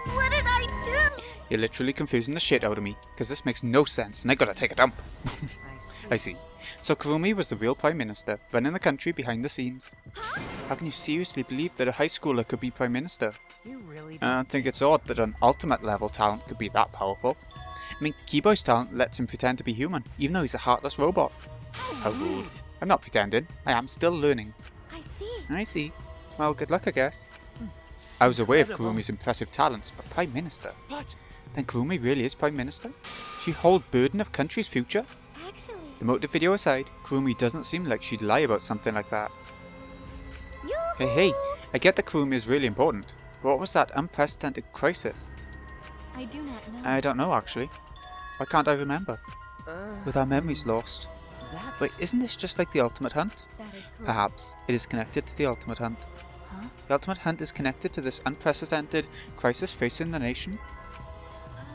What did I do? You're literally confusing the shit out of me, because this makes no sense and I gotta take a dump. I see. So Kurumi was the real Prime Minister, running the country behind the scenes. How can you seriously believe that a high schooler could be Prime Minister? I don't think it's odd that an ultimate level talent could be that powerful. I mean, Keyboy's talent lets him pretend to be human, even though he's a heartless robot. How rude. I'm not pretending, I am still learning. I see. Well, good luck, I guess. I was aware of Kurumi's impressive talents, but Prime Minister? Then Kurumi really is Prime Minister? She holds burden of country's future? The motive video aside, Kurumi doesn't seem like she'd lie about something like that. Hey, I get that Kurumi is really important, but what was that unprecedented crisis? I do not know. I don't know, actually. Why can't I remember? With our memories lost. Wait, isn't this just like the Ultimate Hunt? That is correct. Perhaps it is connected to the Ultimate Hunt. The Ultimate Hunt is connected to this unprecedented crisis facing the nation?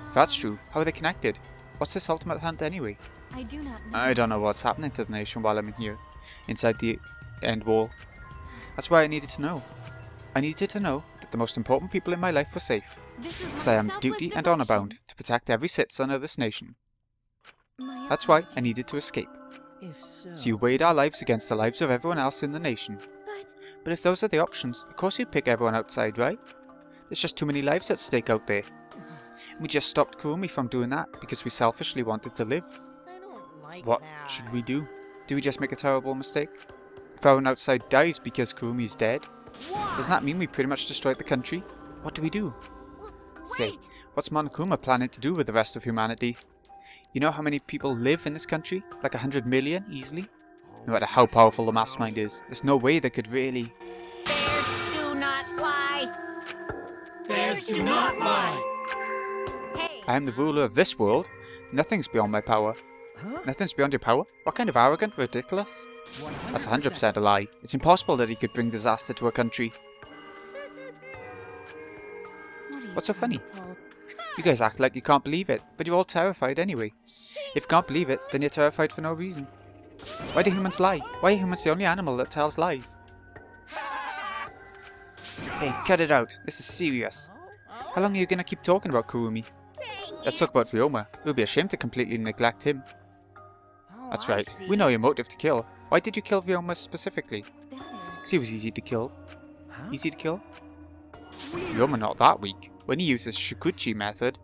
If that's true, how are they connected? What's this Ultimate Hunt anyway? I do not know. I don't know what's happening to the nation while I'm in here, inside the end wall. That's why I needed to know. I needed to know that the most important people in my life were safe, because I am duty and honor bound to protect every citizen of this nation. That's why I needed to escape. So you weighed our lives against the lives of everyone else in the nation. But if those are the options, of course you'd pick everyone outside, right? There's just too many lives at stake out there. We just stopped Kurumi from doing that because we selfishly wanted to live. What should we do? Do we just make a terrible mistake? If everyone outside dies because Kurumi's dead, doesn't that mean we pretty much destroyed the country? What do we do? Say, what's Monokuma planning to do with the rest of humanity? You know how many people live in this country? Like 100 million, easily? No matter how powerful the mastermind is, there's no way they could really... Bears do not lie. Bears do not lie. I am the ruler of this world. Nothing's beyond my power. Nothing's beyond your power? What kind of arrogant, ridiculous? That's 100% a lie. It's impossible that he could bring disaster to a country. What's so funny? You guys act like you can't believe it, but you're all terrified anyway. If you can't believe it, then you're terrified for no reason. Why do humans lie? Why are humans the only animal that tells lies? Hey, cut it out. This is serious. How long are you gonna keep talking about Kurumi? Let's talk about Ryoma. It would be a shame to completely neglect him. That's right. We know your motive to kill. Why did you kill Ryoma specifically? Because he was easy to kill. Easy to kill? Ryoma not that weak. When he used his Shikuchi method,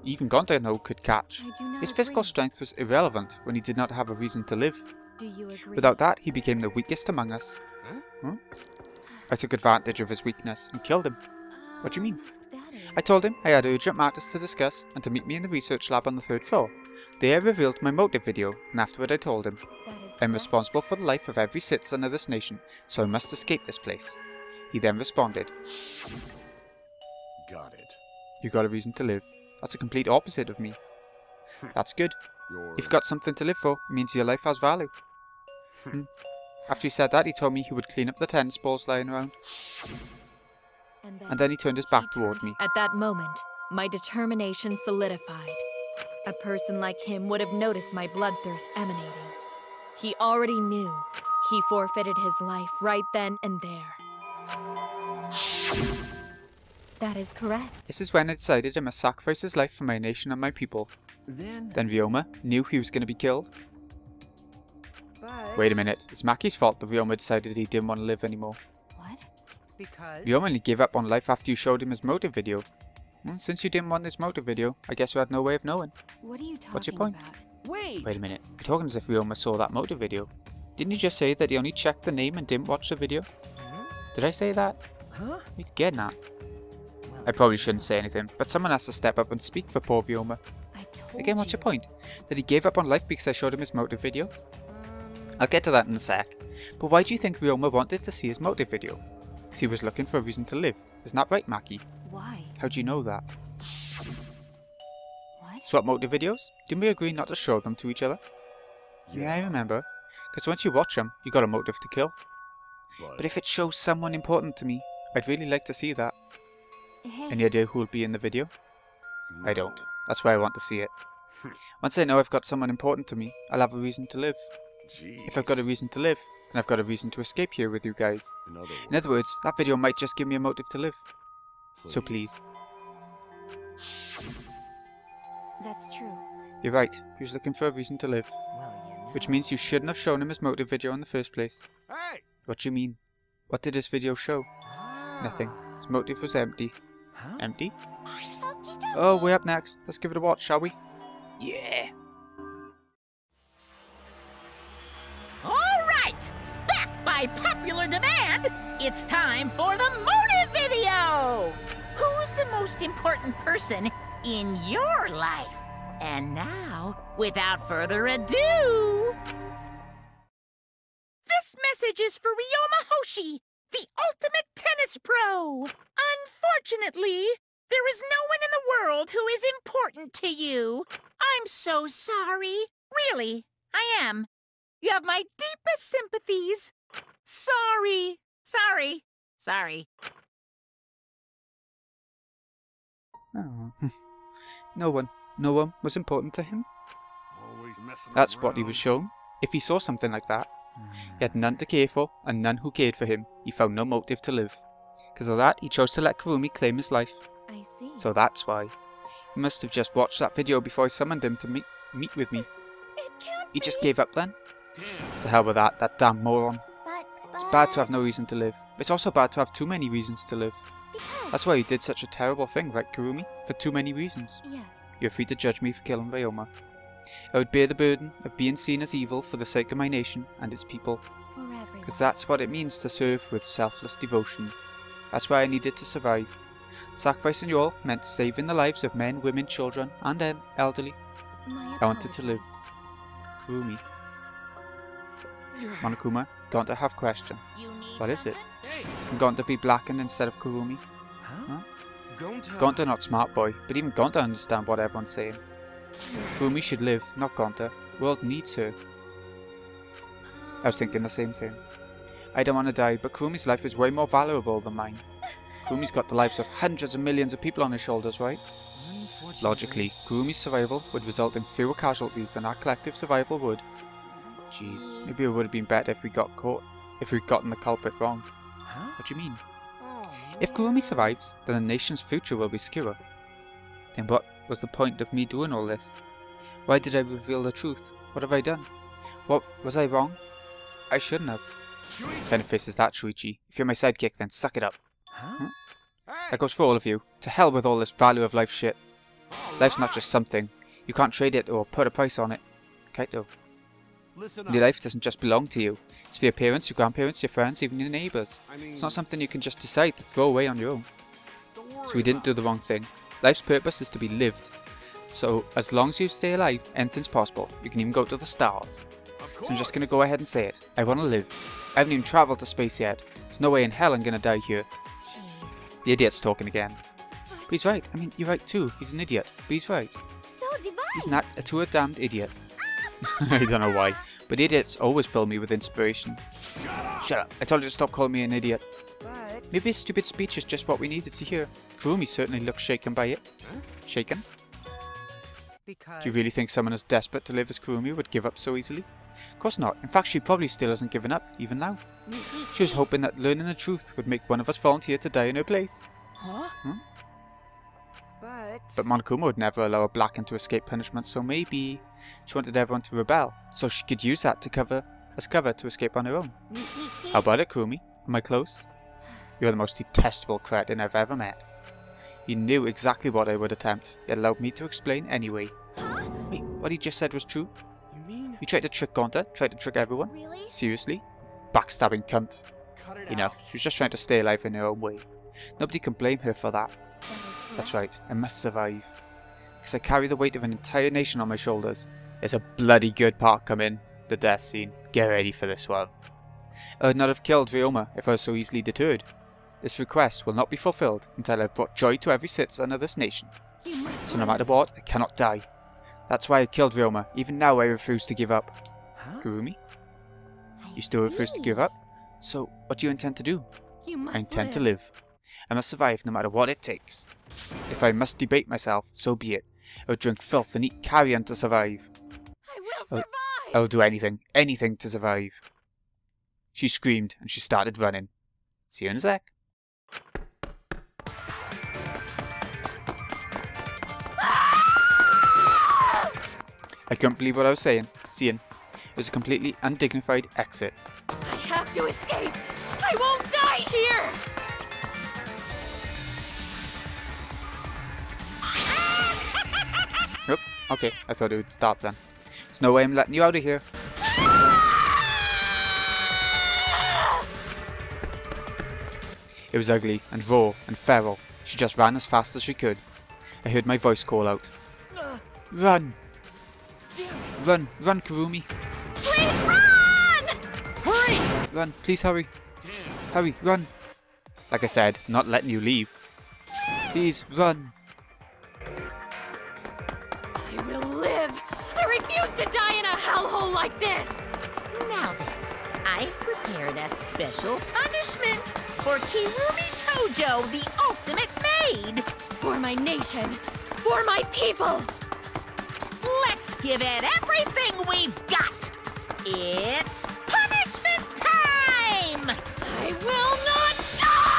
even Gonta could catch. His physical strength was irrelevant when he did not have a reason to live. Do you agree? Without that, he became the weakest among us. Huh? I took advantage of his weakness and killed him. What do you mean? I told him I had urgent matters to discuss and to meet me in the research lab on the 3rd floor. There I revealed my motive video, and afterward I told him, I am responsible for the life of every citizen of this nation, so I must escape this place. He then responded, Got it. You got a reason to live. That's the complete opposite of me. That's good. If you've got something to live for, it means your life has value. After he said that, he told me he would clean up the tennis balls lying around. And then he turned his back toward me. At that moment, my determination solidified. A person like him would have noticed my bloodthirst emanating. He already knew. He forfeited his life right then and there. That is correct. This is when I decided I must sacrifice his life for my nation and my people. Then Ryoma knew he was going to be killed. Wait a minute, it's Maki's fault that Ryoma decided he didn't want to live anymore. What? Because... Ryoma only gave up on life after you showed him his motive video. Well, since you didn't want this motive video, I guess you had no way of knowing. What are you talking What's your point? about? Wait a minute, you're talking as if Ryoma saw that motive video. Didn't you just say that he only checked the name and didn't watch the video? Did I say that? Huh? What are you getting at? I probably shouldn't say anything, but someone has to step up and speak for poor Ryoma. Again, what's your point? That he gave up on life because I showed him his motive video? I'll get to that in a sec. But why do you think Ryoma wanted to see his motive video? Because he was looking for a reason to live. Isn't that right, Maki? Why? How do you know that? What? Swap motive videos? Didn't we agree not to show them to each other? Yeah, I remember. Because once you watch them, you got a motive to kill. But if it shows someone important to me, I'd really like to see that. Hey. Any idea who will be in the video? I don't. That's why I want to see it. Once I know I've got someone important to me, I'll have a reason to live. If I've got a reason to live, then I've got a reason to escape here with you guys. In other words, that video might just give me a motive to live. So please. That's true. You're right, he was looking for a reason to live. Which means you shouldn't have shown him his motive video in the first place. What do you mean? What did his video show? Nothing. His motive was empty. Empty? Oh, we're up next. Let's give it a watch, shall we? Yeah! Alright! Back by popular demand, it's time for the motive video! Who's the most important person in your life? And now, without further ado... This message is for Ryoma Hoshi, the ultimate tennis pro! Unfortunately, there is no one in the world who is important to you. I'm so sorry. Really, I am. You have my deepest sympathies. Sorry. Sorry. Oh. No one was important to him. That's what he was shown. If he saw something like that, he had none to care for and none who cared for him. He found no motive to live. Because of that, he chose to let Kurumi claim his life. I see. So that's why. He must have just watched that video before I summoned him to meet with me. He just gave up then? To hell with that damn moron. It's bad to have no reason to live. But it's also bad to have too many reasons to live. That's why you did such a terrible thing, right, Kurumi? For too many reasons. Yes. You're free to judge me for killing Ryoma. I would bear the burden of being seen as evil for the sake of my nation and its people. Because that's what it means to serve with selfless devotion. That's why I needed to survive. Sacrificing you all meant saving the lives of men, women, children, and elderly. I wanted to live. Kurumi. Monokuma, going to have question. What is it? I'm going to be blackened instead of Kurumi. Huh? Gonta not smart boy, but even Gonta understand what everyone's saying. Kurumi should live, not Gonta. World needs her. I was thinking the same thing. I don't want to die, but Kurumi's life is way more valuable than mine. Kurumi's got the lives of hundreds of millions of people on his shoulders, right? Logically, Kurumi's survival would result in fewer casualties than our collective survival would. Jeez, maybe it would have been better if we got caught, if we'd gotten the culprit wrong. What do you mean? If Kurumi survives, then the nation's future will be secure. Then what was the point of me doing all this? Why did I reveal the truth? What have I done? What was I wrong? I shouldn't have. What kind of face is that, Shuichi? If you're my sidekick, then suck it up. Huh? That goes for all of you. To hell with all this value of life shit. Life's not just something. You can't trade it or put a price on it. Kaito. Your life doesn't just belong to you. It's for your parents, your grandparents, your friends, even your neighbours. It's not something you can just decide to throw away on your own. So we didn't do the wrong thing. Life's purpose is to be lived. So as long as you stay alive, anything's possible. You can even go to the stars. So I'm just going to go ahead and say it. I want to live. I haven't even travelled to space yet. There's no way in hell I'm going to die here. The idiot's talking again. But he's right. I mean, you're right too. He's an idiot. But he's right. So divine. He's not a too damned idiot. I don't know why. But idiots always fill me with inspiration. Shut up. I told you to stop calling me an idiot. Maybe his stupid speech is just what we needed to hear. Kurumi certainly looks shaken by it. Shaken? Do you really think someone as desperate to live as Kurumi would give up so easily? Of course not. In fact, she probably still hasn't given up, even now. She was hoping that learning the truth would make one of us volunteer to die in her place. Huh? But Monokuma would never allow a blacken to escape punishment, so maybe she wanted everyone to rebel, so she could use that to cover to escape on her own. How about it, Kurumi? Am I close? You're the most detestable cretin I've ever met. You knew exactly what I would attempt, yet allowed me to explain anyway. Wait, what he just said was true? You tried to trick Gonta? Tried to trick everyone? Really? Seriously? Backstabbing cunt. Enough. She was just trying to stay alive in her own way. Nobody can blame her for that. That's right. I must survive. Because I carry the weight of an entire nation on my shoulders. There's a bloody good part coming. The death scene. Get ready for this one. I would not have killed Ryoma if I was so easily deterred. This request will not be fulfilled until I've brought joy to every citizen of this nation. So no matter what, I cannot die. That's why I killed Ryoma. Even now I refuse to give up. Kurumi? You still refuse to give up? So, what do you intend to do? I intend to live. I must survive no matter what it takes. If I must debate myself, so be it. I will drink filth and eat carrion to survive. I will survive! I will do anything, anything to survive. She screamed and she started running. See you in a sec. I couldn't believe what I was seeing. It was a completely undignified exit. I have to escape! I won't die here! Yep, okay, I thought it would stop then. There's no way I'm letting you out of here. It was ugly and raw and feral. She just ran as fast as she could. I heard my voice call out. Run! Run! Run, Kurumi! Please run! Hurry! Run, please hurry. Hurry, run! Like I said, I'm not letting you leave. Please, run! I will live! I refuse to die in a hellhole like this! Now then, I've prepared a special punishment for Kirumi Tojo, the ultimate maid! For my nation! For my people! Let's give it everything we've got! It's punishment time! I will not die!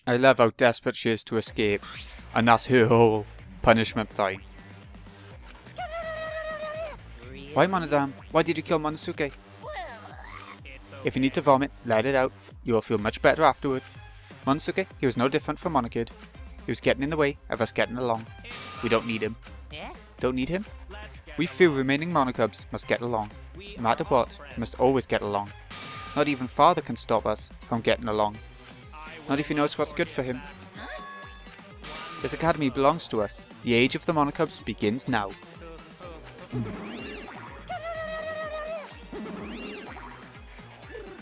I love how desperate she is to escape, and that's her whole punishment time. Why, Monodam? Why did you kill Monosuke? If you need to vomit, let it out. You will feel much better afterward. Monosuke, he was no different from Monokid. He was getting in the way of us getting along. We don't need him. Don't need him? We few remaining Monocubs must get along. No matter what, we must always get along. Not even Father can stop us from getting along. Not if he knows what's good for him. This academy belongs to us. The age of the Monocubs begins now.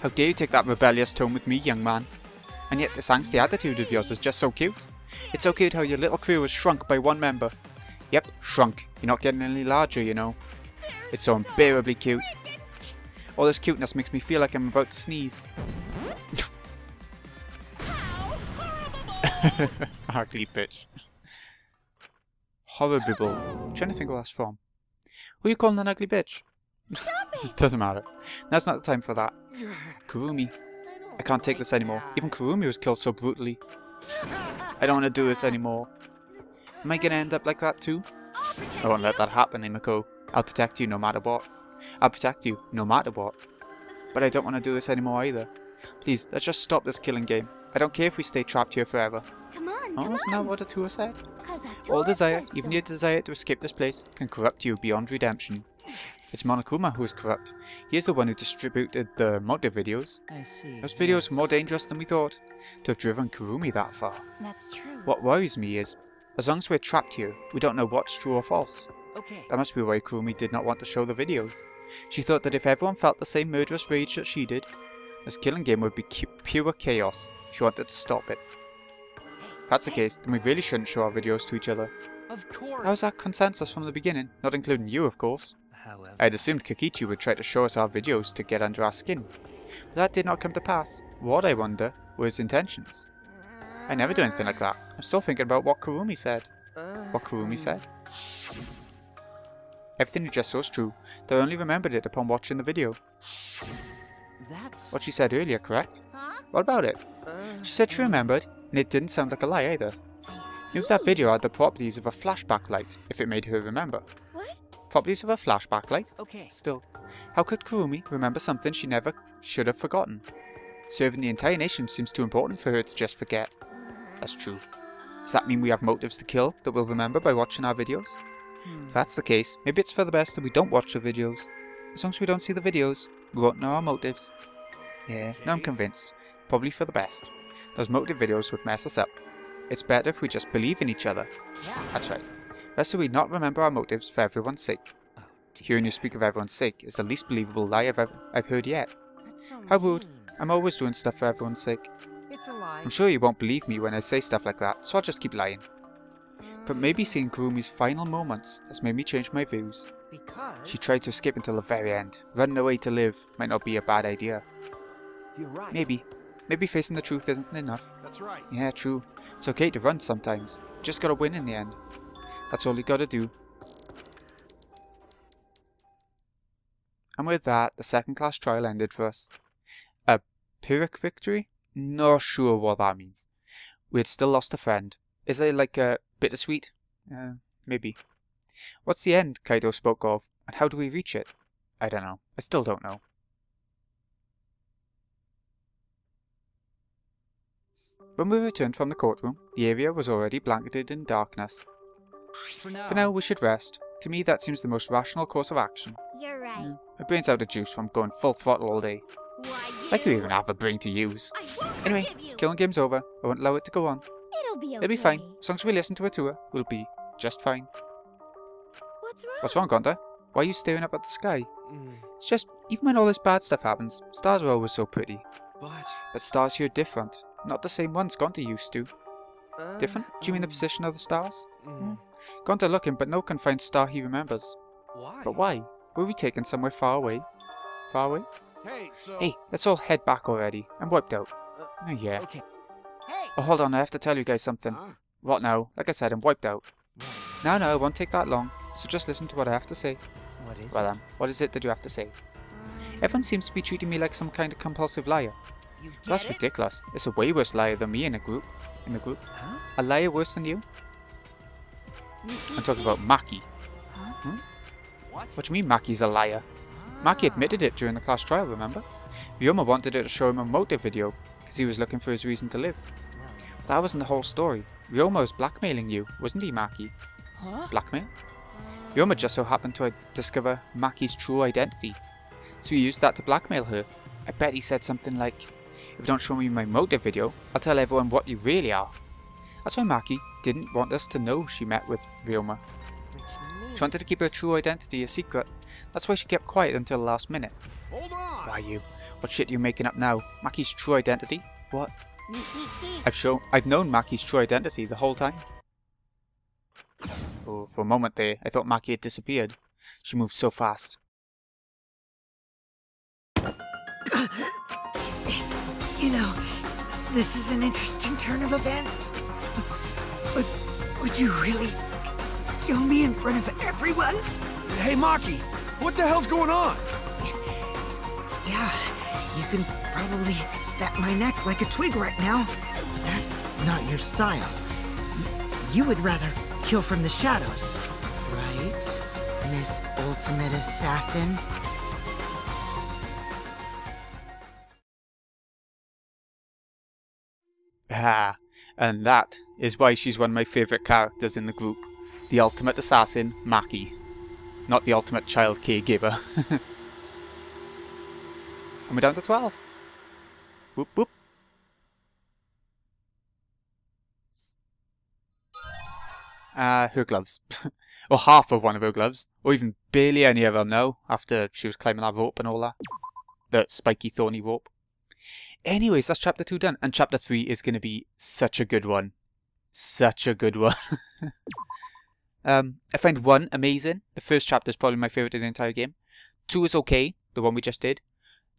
How dare you take that rebellious tone with me, young man? And yet this angsty attitude of yours is just so cute. It's so cute how your little crew was shrunk by one member. Yep, shrunk. You're not getting any larger, you know. It's so unbearably cute. All this cuteness makes me feel like I'm about to sneeze. Ugly bitch. Horrible. I'm trying to think what that's from. Who are you calling an ugly bitch? Doesn't matter. Now's not the time for that. Kurumi. I can't take this anymore. Even Kurumi was killed so brutally. I don't want to do this anymore. Am I gonna end up like that too? I won't let that happen, Imako. I'll protect you no matter what. I'll protect you no matter what. But I don't want to do this anymore either. Please, let's just stop this killing game. I don't care if we stay trapped here forever. Come on, oh, isn't that what the tour said? All desire, even your desire to escape this place, can corrupt you beyond redemption. It's Monokuma who is corrupt. He is the one who distributed the motive videos. I see. Those videos were more dangerous than we thought. To have driven Kurumi that far. That's true. What worries me is, as long as we're trapped here, we don't know what's true or false. Okay. That must be why Kurumi did not want to show the videos. She thought that if everyone felt the same murderous rage that she did, this killing game would be pure chaos. She wanted to stop it. If that's the case, then we really shouldn't show our videos to each other. Of course. How was that consensus from the beginning? Not including you, of course. However, I had assumed Kokichi would try to show us our videos to get under our skin. But that did not come to pass. What, I wonder, were his intentions? I never do anything like that. I'm still thinking about what Kurumi said. What Kurumi said? Everything you just saw is true, though I only remembered it upon watching the video. That's what she said earlier, correct? What about it? She said she remembered, and it didn't sound like a lie either. Maybe that video had the properties of a flashback light, if it made her remember. What? Properties of a flashback light? okay. Still, how could Kurumi remember something she never should have forgotten? Serving the entire nation seems too important for her to just forget. That's true. Does that mean we have motives to kill that we'll remember by watching our videos? If that's the case, maybe it's for the best that we don't watch the videos. As long as we don't see the videos, we won't know our motives. Yeah, now I'm convinced. Probably for the best. Those motive videos would mess us up. It's better if we just believe in each other. That's right. Best that we not remember our motives for everyone's sake. Hearing you speak of everyone's sake is the least believable lie I've heard yet. How rude. I'm always doing stuff for everyone's sake. It's a lie. I'm sure you won't believe me when I say stuff like that, so I'll just keep lying. But maybe seeing Kurumi's final moments has made me change my views. Because She tried to escape until the very end. Running away to live might not be a bad idea. you're right. Maybe. Maybe facing the truth isn't enough. That's right. Yeah, true. It's okay to run sometimes. Just gotta win in the end. That's all you gotta do. And with that, the second class trial ended for us. A Pyrrhic victory? Not sure what that means. We had still lost a friend. Is it like a bittersweet? Maybe. What's the end Kaido spoke of, and how do we reach it? I don't know. I still don't know. When we returned from the courtroom, the area was already blanketed in darkness. For now, we should rest. To me, that seems the most rational course of action. You're right. My brain's out of juice from going full throttle all day. Like you even have a brain to use. Anyway, this killing game's over. I won't allow it to go on. It'll be okay. It'll be fine. As long as we listen to a tour, we'll be just fine. What's wrong? What's wrong, Gonda? Why are you staring up at the sky? It's just, even when all this bad stuff happens, stars are always so pretty. But stars here are different. Not the same ones Gonda used to. Different? Do you mean the position of the stars? Gonda looking, but no can find star he remembers. Why? But why? Were we taken somewhere far away? Far away? Hey, so... Hey, let's all head back already. I'm wiped out. Oh yeah. Okay. Hey! Oh, hold on, I have to tell you guys something. What now? Like I said, I'm wiped out. No, it won't take that long. So just listen to what I have to say. What is Well, what is it that you have to say? Everyone seems to be treating me like some kind of compulsive liar. That's ridiculous. It's a way worse liar than me in the group. Huh? A liar worse than you? I'm talking about Maki. Hmm? What do you mean Maki's a liar? Maki admitted it during the class trial, remember? Ryoma wanted her to show him a motive video, because he was looking for his reason to live. But that wasn't the whole story. Ryoma was blackmailing you, wasn't he, Maki? Huh? Blackmail? Ryoma just so happened to discover Maki's true identity, so he used that to blackmail her. I bet he said something like, "If you don't show me my motive video, I'll tell everyone what you really are." That's why Maki didn't want us to know she met with Ryoma. She wanted to keep her true identity a secret. That's why she kept quiet until the last minute. Hold on! Why you? What shit are you making up now? Maki's true identity? What? I've known Maki's true identity the whole time. Oh, for a moment there, I thought Maki had disappeared. She moved so fast. You know, this is an interesting turn of events. Would you really kill me in front of everyone? Hey, Maki! What the hell's going on? Yeah, you can probably snap my neck like a twig right now. But that's not your style. You would rather kill from the shadows, right, Miss Ultimate Assassin? Ah, and that is why she's one of my favourite characters in the group. The ultimate assassin, Maki. Not the ultimate child caregiver. And we're down to 12. Whoop whoop. Her gloves. Or half of one of her gloves. Or even barely any of them now, after she was climbing that rope and all that. The spiky thorny rope. Anyways, that's chapter 2 done. And chapter 3 is going to be such a good one. Such a good one. I find 1 amazing. The first chapter is probably my favourite of the entire game. 2 is okay, the one we just did.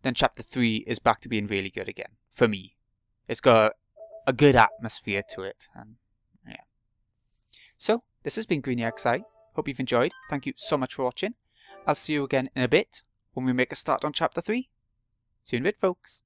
Then chapter 3 is back to being really good again. For me. It's got a good atmosphere to it. And yeah. So, this has been GreenyXI. Hope you've enjoyed. Thank you so much for watching. I'll see you again in a bit when we make a start on chapter 3. See you in a bit, folks.